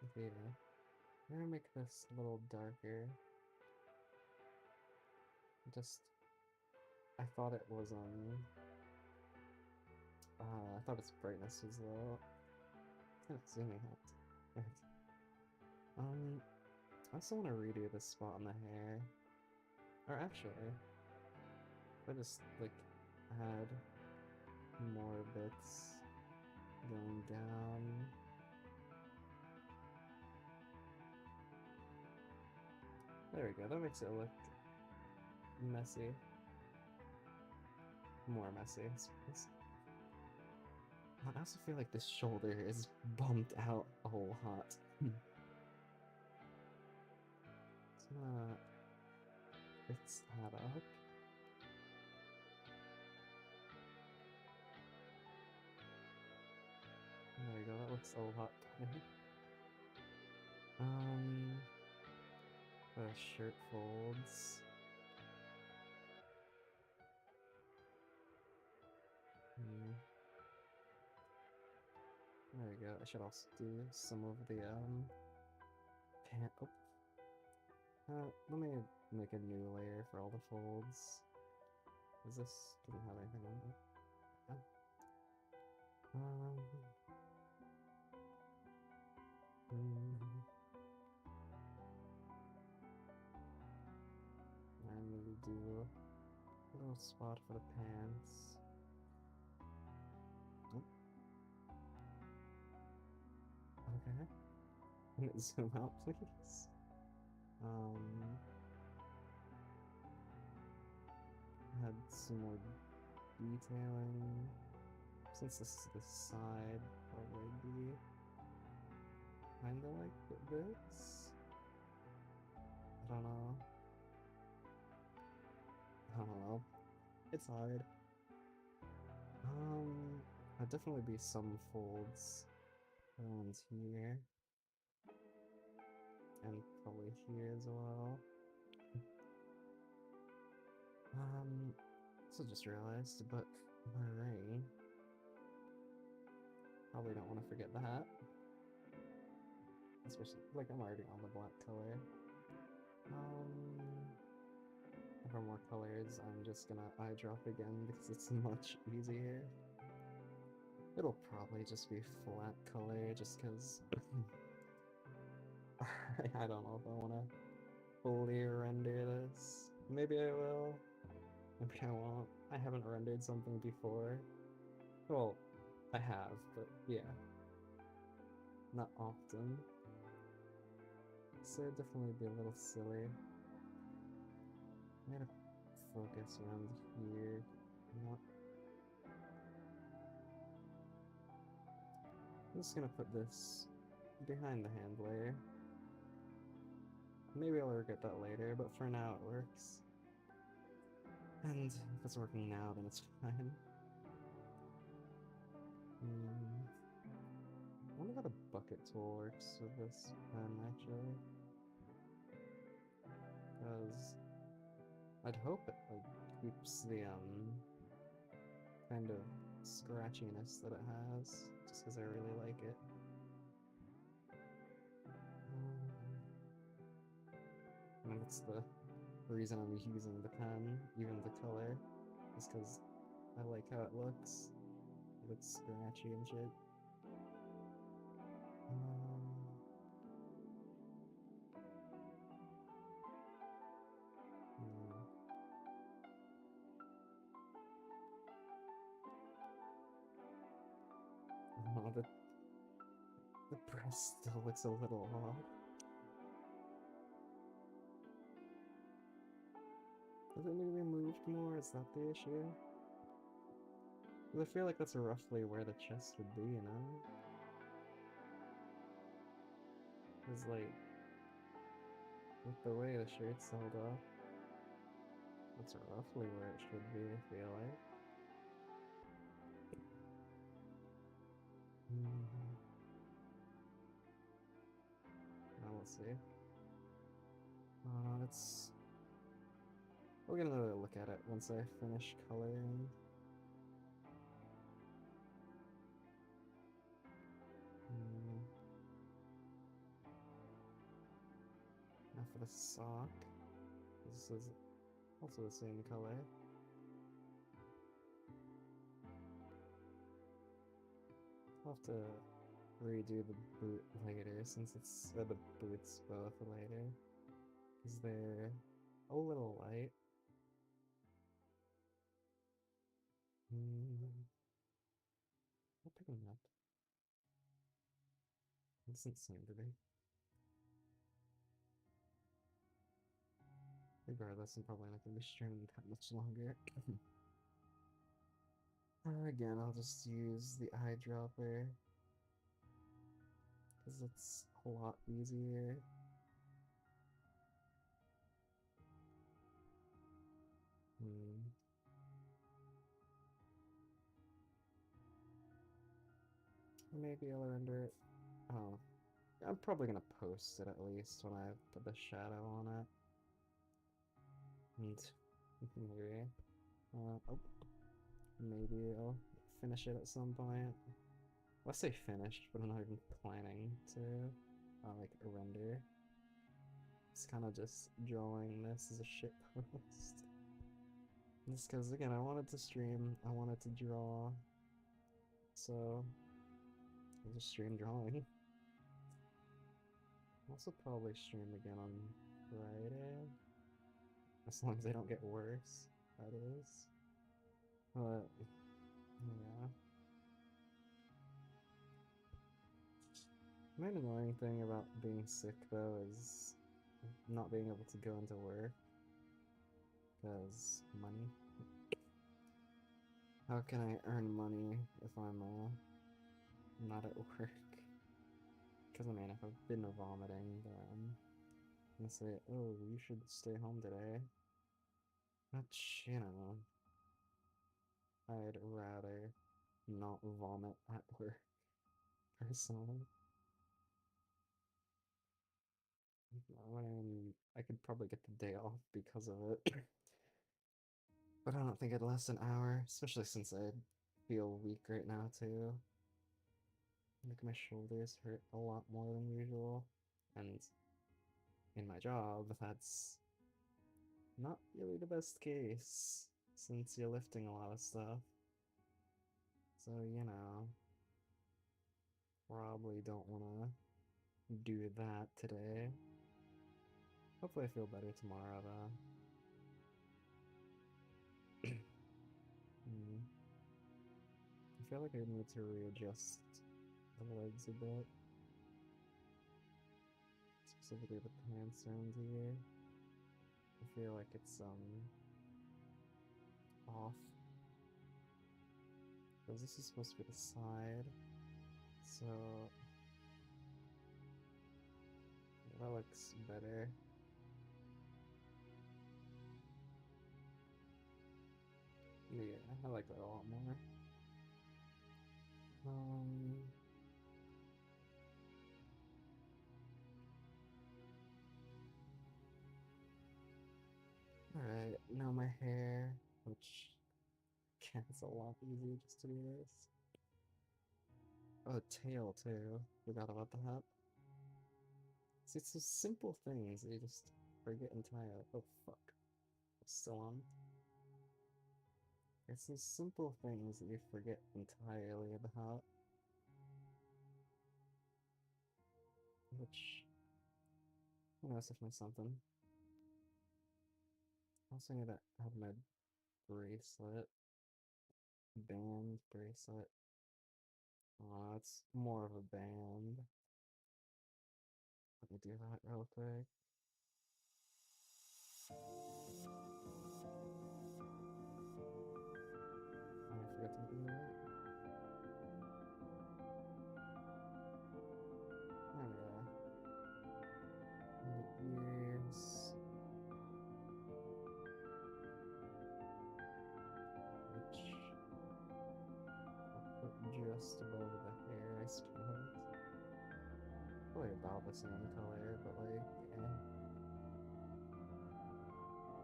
Okay, I'm gonna make this a little darker. I thought it was, I thought its brightness was low. Kind of zooming out. I also want to redo this spot on the hair. Or actually, if I just, like, add more bits going down. There we go, that makes it look messy. More messy, I suppose. I also feel like this shoulder is bumped out a whole lot. It's gonna fix that up. There we go, that looks a lot better. The shirt folds. go. I should also do some of the pan. Oh, let me make a new layer for all the folds. Is this doesn't have anything on it? Um, hmm, I'm gonna do a little spot for the pants. Oh, okay. Can it zoom out, please? Add some more detailing. Since this is the side, probably be kinda like this. I don't know. I don't know. It's hard. I'd definitely be some folds. Ones here. And probably here as well. So just realized, but my ring. Probably don't want to forget the hat. Especially, like, I'm already on the black color. For more colors, I'm just gonna eye drop again because it's much easier. It'll probably just be flat color just because I don't know if I want to fully render this. Maybe I will. Maybe I won't. I haven't rendered something before. Well, I have, but yeah. Not often. So it'd definitely be a little silly. I gotta focus around here. Not. I'm just gonna put this behind the hand layer. Maybe I'll regret that later, but for now it works. And if it's working now, then it's fine. I wonder how the bucket tool works with this pen, actually. Because I'd hope it like keeps the kind of scratchiness that it has, just because I really like it. And that's the reason I'm using the pen, even the color, is because I like how it looks. It looks scratchy and shit. Oh, the breast still looks a little off. Has it maybe moved more? Is that the issue? Because I feel like that's roughly where the chest would be, you know? Because, like, with the way the shirt's held up, that's roughly where it should be, I feel like. Now let's see. It's... We'll get another look at it once I finish coloring. Now for the sock. This is also the same color. I'll have to redo the boot later since it's the boots both later. Is there a little light? Not picking up. It doesn't seem to be. Regardless, I'm probably not going to be streaming that much longer. Again, I'll just use the eyedropper because it's a lot easier. Maybe I'll render it. Oh, I'm probably gonna post it at least when I put the shadow on it. And maybe, maybe I'll finish it at some point. Let's say finished, but I'm not even planning to like render. It's kind of just drawing this as a shit post. Just because again, I wanted to stream, I wanted to draw, so I'll just stream drawing. I'll also probably stream again on Friday, as long as they don't get worse. That is, but yeah. The main annoying thing about being sick though is not being able to go into work, because money. How can I earn money if I'm not at work? Because I mean, if I've been vomiting, then I'm gonna say, oh, you should stay home today. Which, you know, I'd rather not vomit at work, personally. I mean, I could probably get the day off because of it. But I don't think it'd last an hour, especially since I feel weak right now, too. Like, my shoulders hurt a lot more than usual. And in my job, that's not really the best case, since you're lifting a lot of stuff. So, you know, probably don't want to do that today. Hopefully I feel better tomorrow, though. Hmm. I feel like I need to readjust the legs a bit. Specifically the pants around here. I feel like it's, off. Because this is supposed to be the side. So, yeah, that looks better. Yeah, I like that a lot more. Alright, now my hair, which gets a lot easier just to do this. Oh, tail too. Forgot about that. See, it's those simple things that you just forget entirely. Oh fuck. Still on. It's those simple things that you forget entirely about. Which, you know, it's definitely something. I also need to have my bracelet. Band bracelet. Oh, it's more of a band. Let me do that real quick. Oh, I forgot to do that. Oh yeah. And the ears. Which I'll put just above the hair, I suppose. Probably about the same color, but like, eh.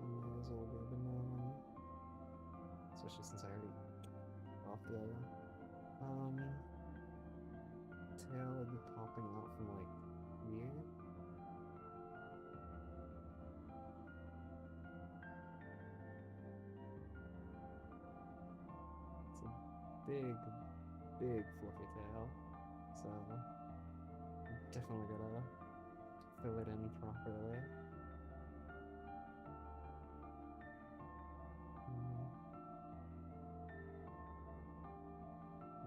May as well go the normal. Especially since I already off the other one. Tail would be popping out from like here. It's a big, big fluffy tail. So definitely gotta fill it in properly.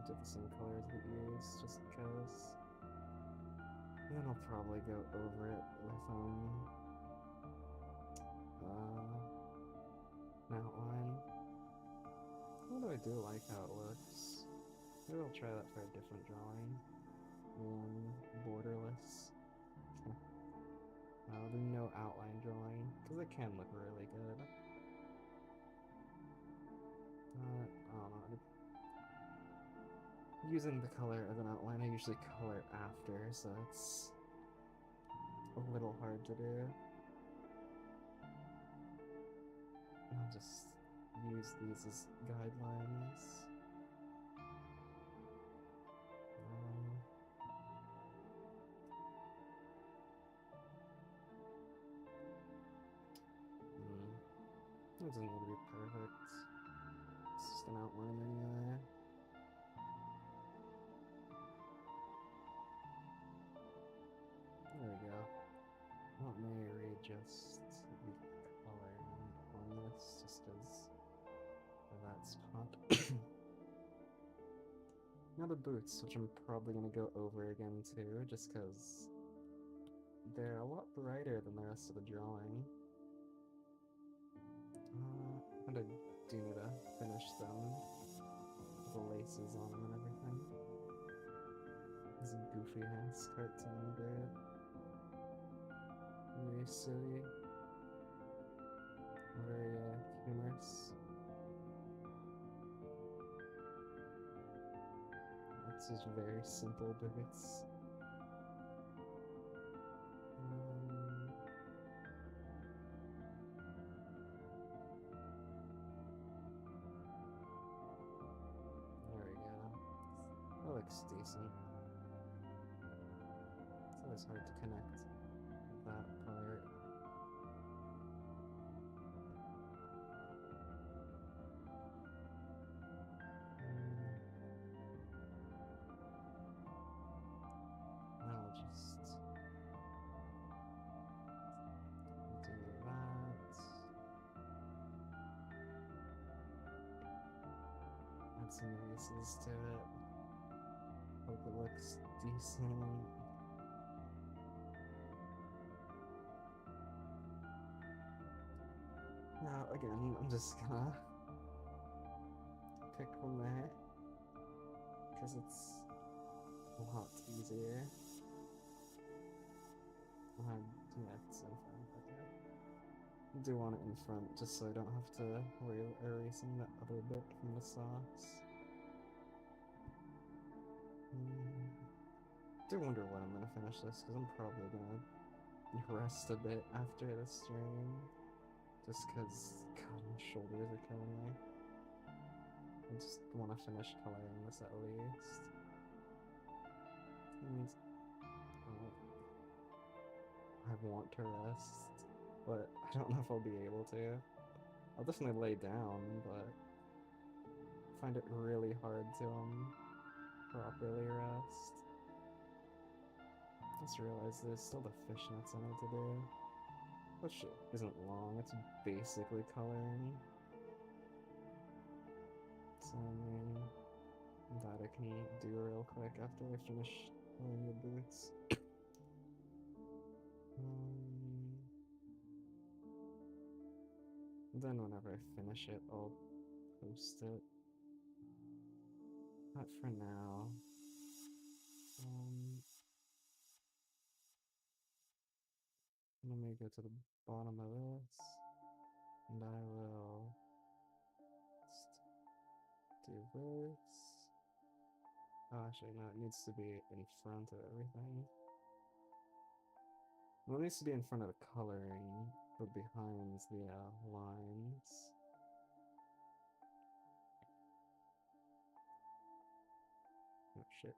Do the same color as the ears, just because. And then I'll probably go over it with an outline. Although I do like how it looks. Maybe I'll try that for a different drawing. Borderless. I'll do no outline drawing, because it can look really good. I don't know. Using the color as an outline, I usually color after, so it's a little hard to do. I'll just use these as guidelines. doesn't need to be perfect. It's just an outline anyway. There we go. Let me readjust the coloring on this just as that spot. Now the boots, which I'm probably gonna go over again too, just because they're a lot brighter than the rest of the drawing. I do need to finish them. The laces on them and everything. This goofy ass cartoon dude. Very silly. Very humorous. That's just very simple boots. There we go. That looks decent. It's always hard to connect that part. I'll just do that. Add some laces to it. Hope it looks decent. Now, again, I'm just gonna pick from there because it's a lot easier. Yeah, it's in front. Okay. I do want it in front just so I don't have to worry about erasing that other bit from the sauce. I do wonder when I'm gonna finish this because I'm probably gonna rest a bit after the stream. Just because, God, my shoulders are killing me. I just want to finish coloring this at least. And I want to rest, but I don't know if I'll be able to. I'll definitely lay down, but I find it really hard to properly rest. I just realized there's still the fishnets I need to do. Which isn't long, it's basically coloring. So I mean, that I can do real quick after I finish coloring the boots. Then whenever I finish it, I'll post it. Not for now. Let me go to the bottom of this, and I will just do this. Oh, actually, no, it needs to be in front of everything. Well, it needs to be in front of the coloring, but behind the lines. Oh, shit.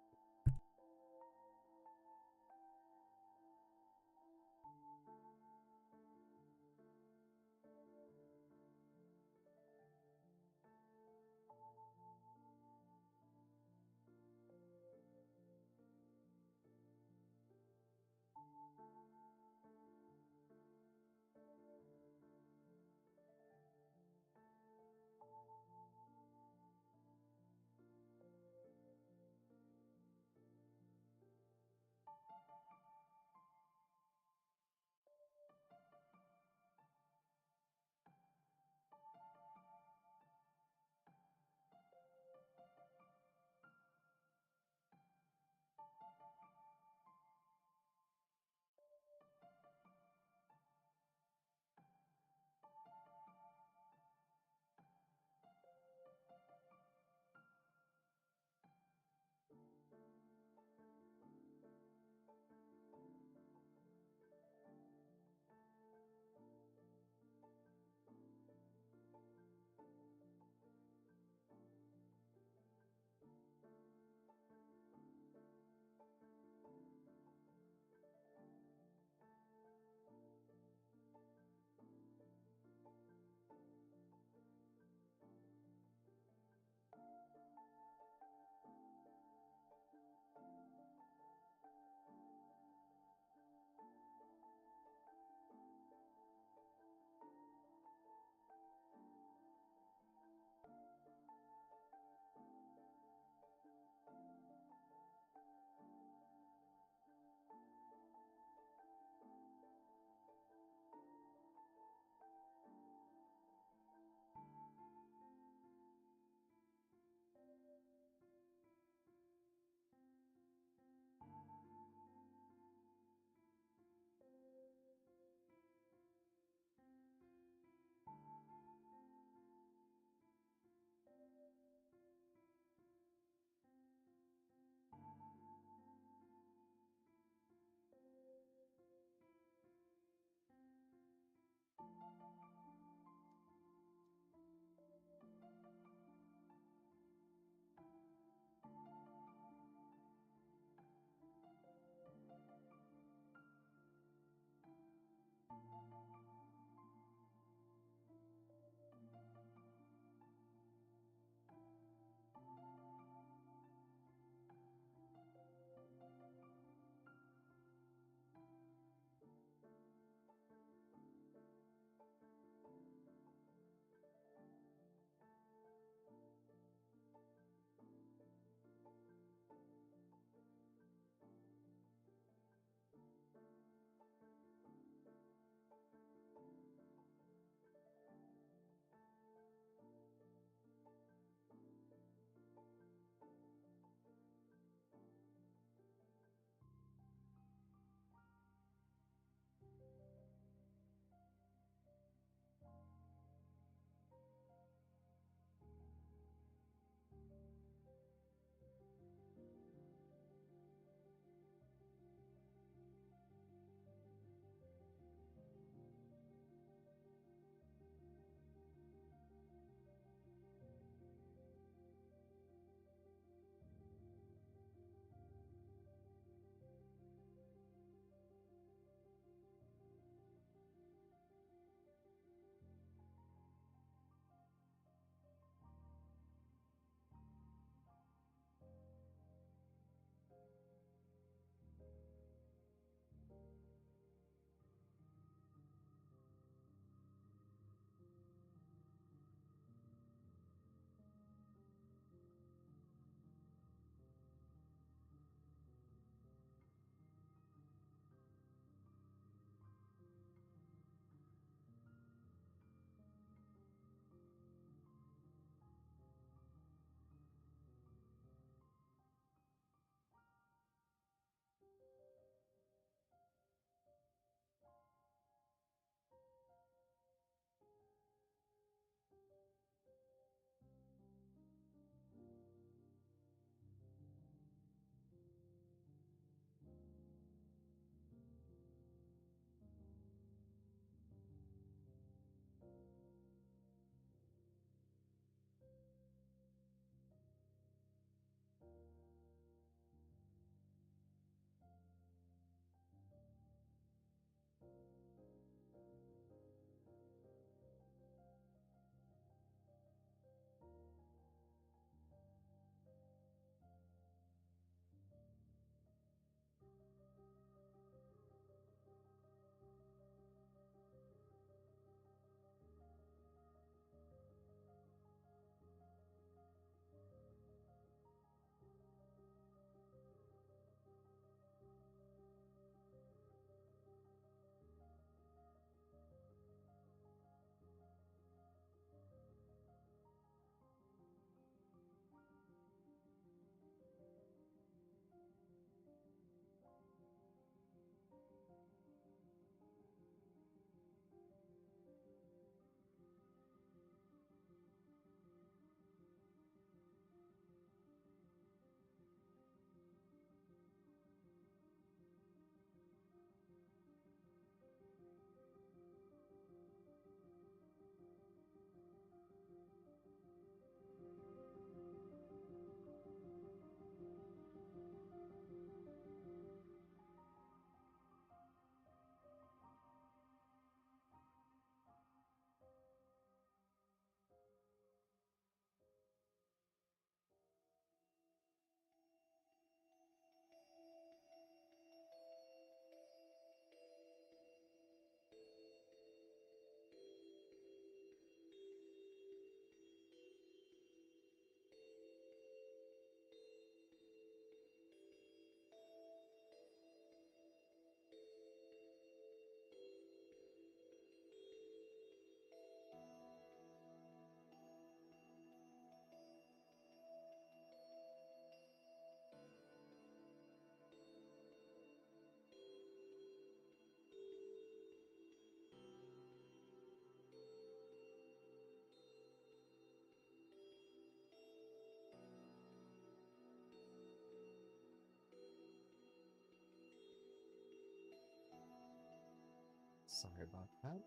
Sorry about that.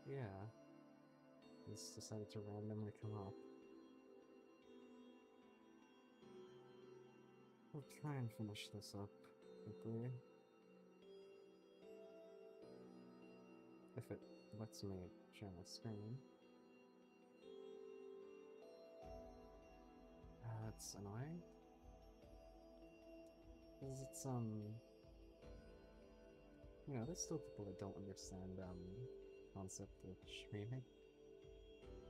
Yeah, this decided to randomly come up. I'll try and finish this up quickly. If it lets me share my screen. That's annoying. Because it's, you know, there's still people that don't understand, concept of streaming.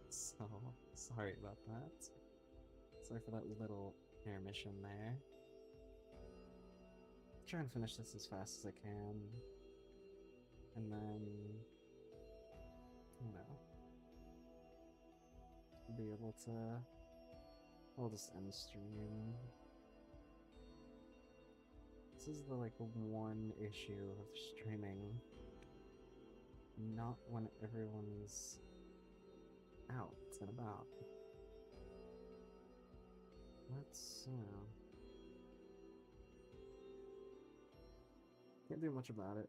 So, sorry about that. Sorry for that little intermission there. Try and finish this as fast as I can. And then, you know, be able to, I'll just end stream. This is the, like, one issue of streaming. Not when everyone's out and about. Let's, can't do much about it.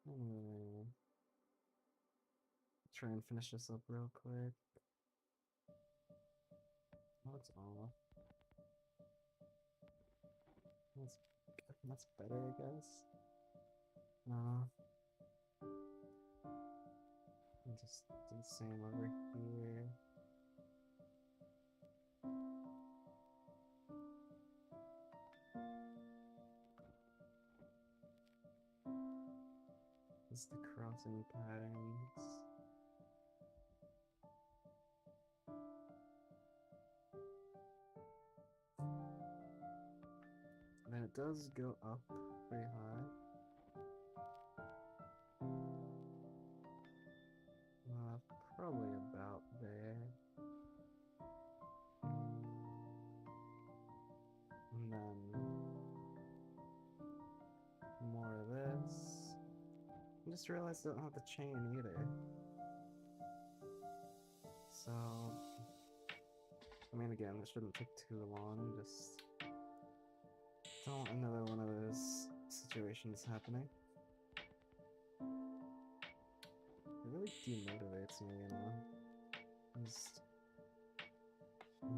Anyway, try and finish this up real quick. Oh, it's off. That's better, I guess. I'll just do the same over here. This is the crossing patterns. And then it does go up pretty high. Probably about there. And then more of this. I just realized I don't have the chain either. So, I mean, again, this shouldn't take too long, just don't want another one of those situations happening. It really demotivates me, you know? Just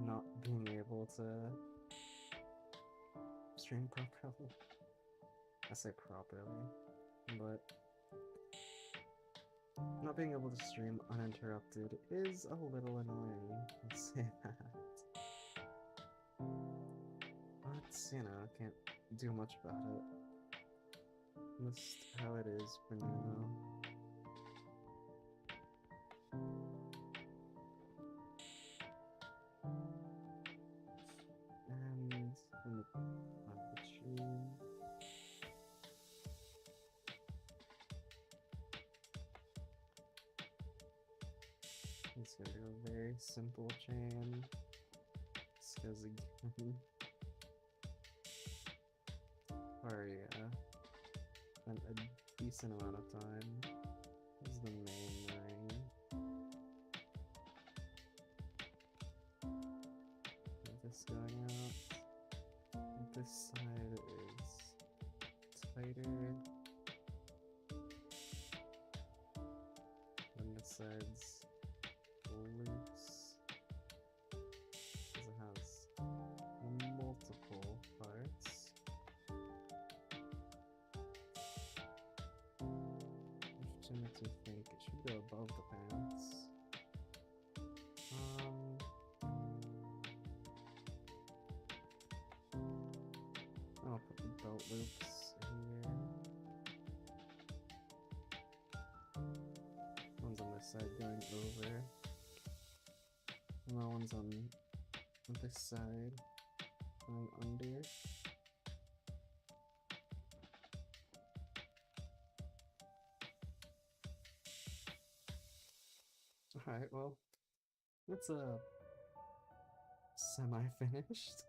not being able to stream properly. I say properly, but not being able to stream uninterrupted is a little annoying, I'll say that. But, you know, I can't do much about it. Just how it is for now. And in the tree. It's gonna be a very simple chain. Just goes again. Or spent a decent amount of time. This is the main ring. This going out. This side is tighter. And this side's loose. Because it has multiple parts. Which makes me think it should go above the pants. I'll put the belt loops here. One's on this side going over. And the one's on this side going under. Alright, well, that's semi-finished.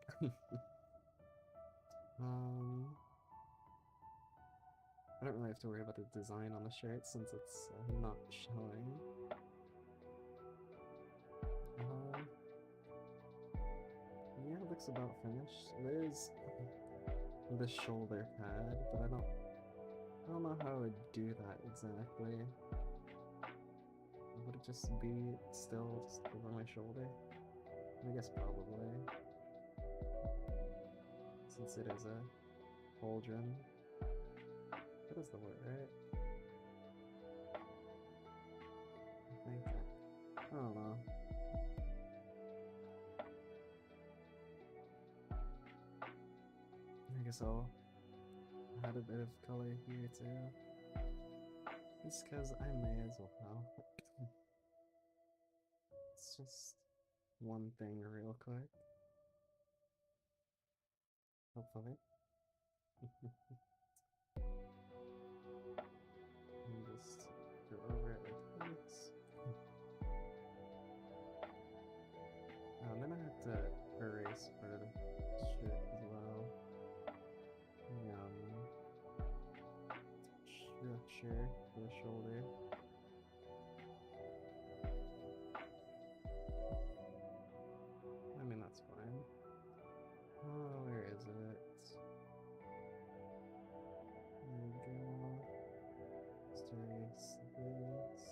I don't really have to worry about the design on the shirt since it's not showing. Yeah, it looks about finished. There's the shoulder pad, but I don't know how I would do that exactly. Would it just be still just over my shoulder? I guess probably. Since it is a pauldron. That is the word, right? I think. I don't know. I guess I'll add a bit of color here too. Just because I may as well. It's just one thing real quick. Hopefully. And just go over it like this. And then I have to erase part of the shirt as well. Structure for the shoulder. I mean, that's fine. Oh, where is it? There we go. Just erase this.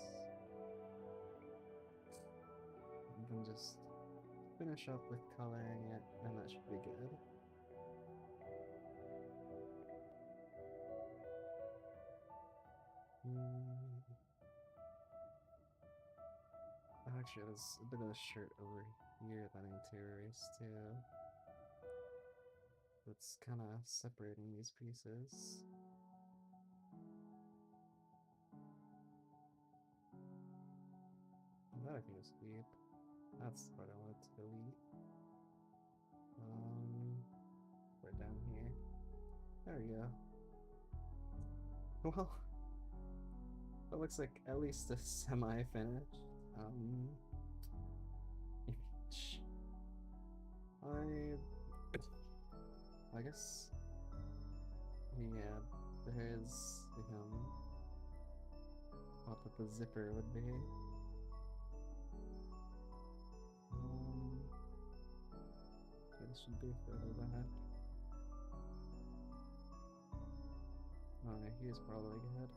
And then just finish up with coloring it, and that should be good. Actually, there's a bit of a shirt over here that I need to erase too. It's kind of separating these pieces. That I can just keep. That's the part I wanted to delete. Right down here. There we go. Well, that looks like at least a semi-finish. I guess, yeah, there's what the zipper would be. This should be further back. Oh, yeah, he's probably good.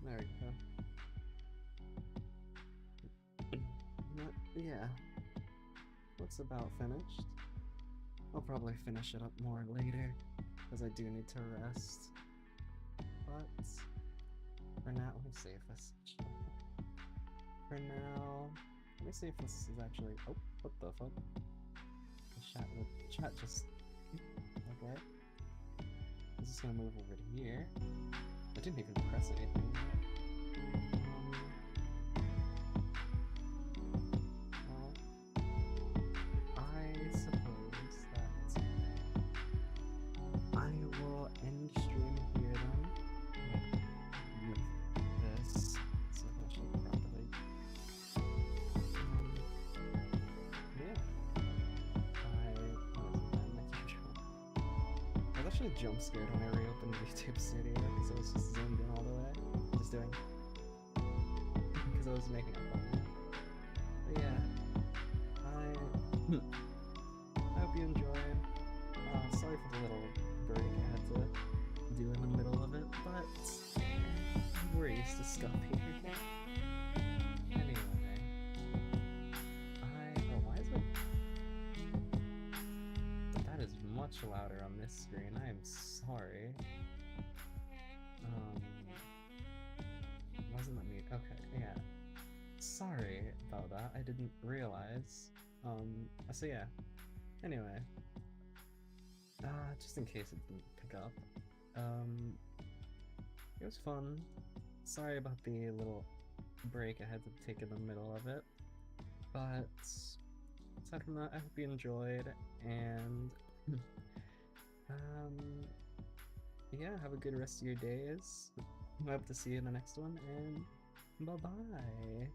There we go. Yeah, looks about finished. I'll probably finish it up more later, because I do need to rest. But for now, let me see if this. For now, let me see if this is actually. Oh, what the fuck? The chat just. Okay. I'm just gonna move over to here. I didn't even press anything. I suppose that I will end stream here then with this, so I should properly. Yeah. I was actually jump scared when I reopened YouTube Studio because I was just zoomed in all the way, just doing, because I was making a phone. But yeah, I hope you enjoyed. Sorry for the little break I had to do in the middle of it, but we're used to stuff here. Anyway, oh, why is it? That is much louder on this screen. I am sorry. Wasn't that me? Okay, yeah. Sorry about that. I didn't realize. So yeah. Anyway. Just in case it didn't pick up. It was fun. Sorry about the little break I had to take in the middle of it. But aside from that, I hope you enjoyed, and yeah, have a good rest of your days. I hope to see you in the next one, and bye-bye.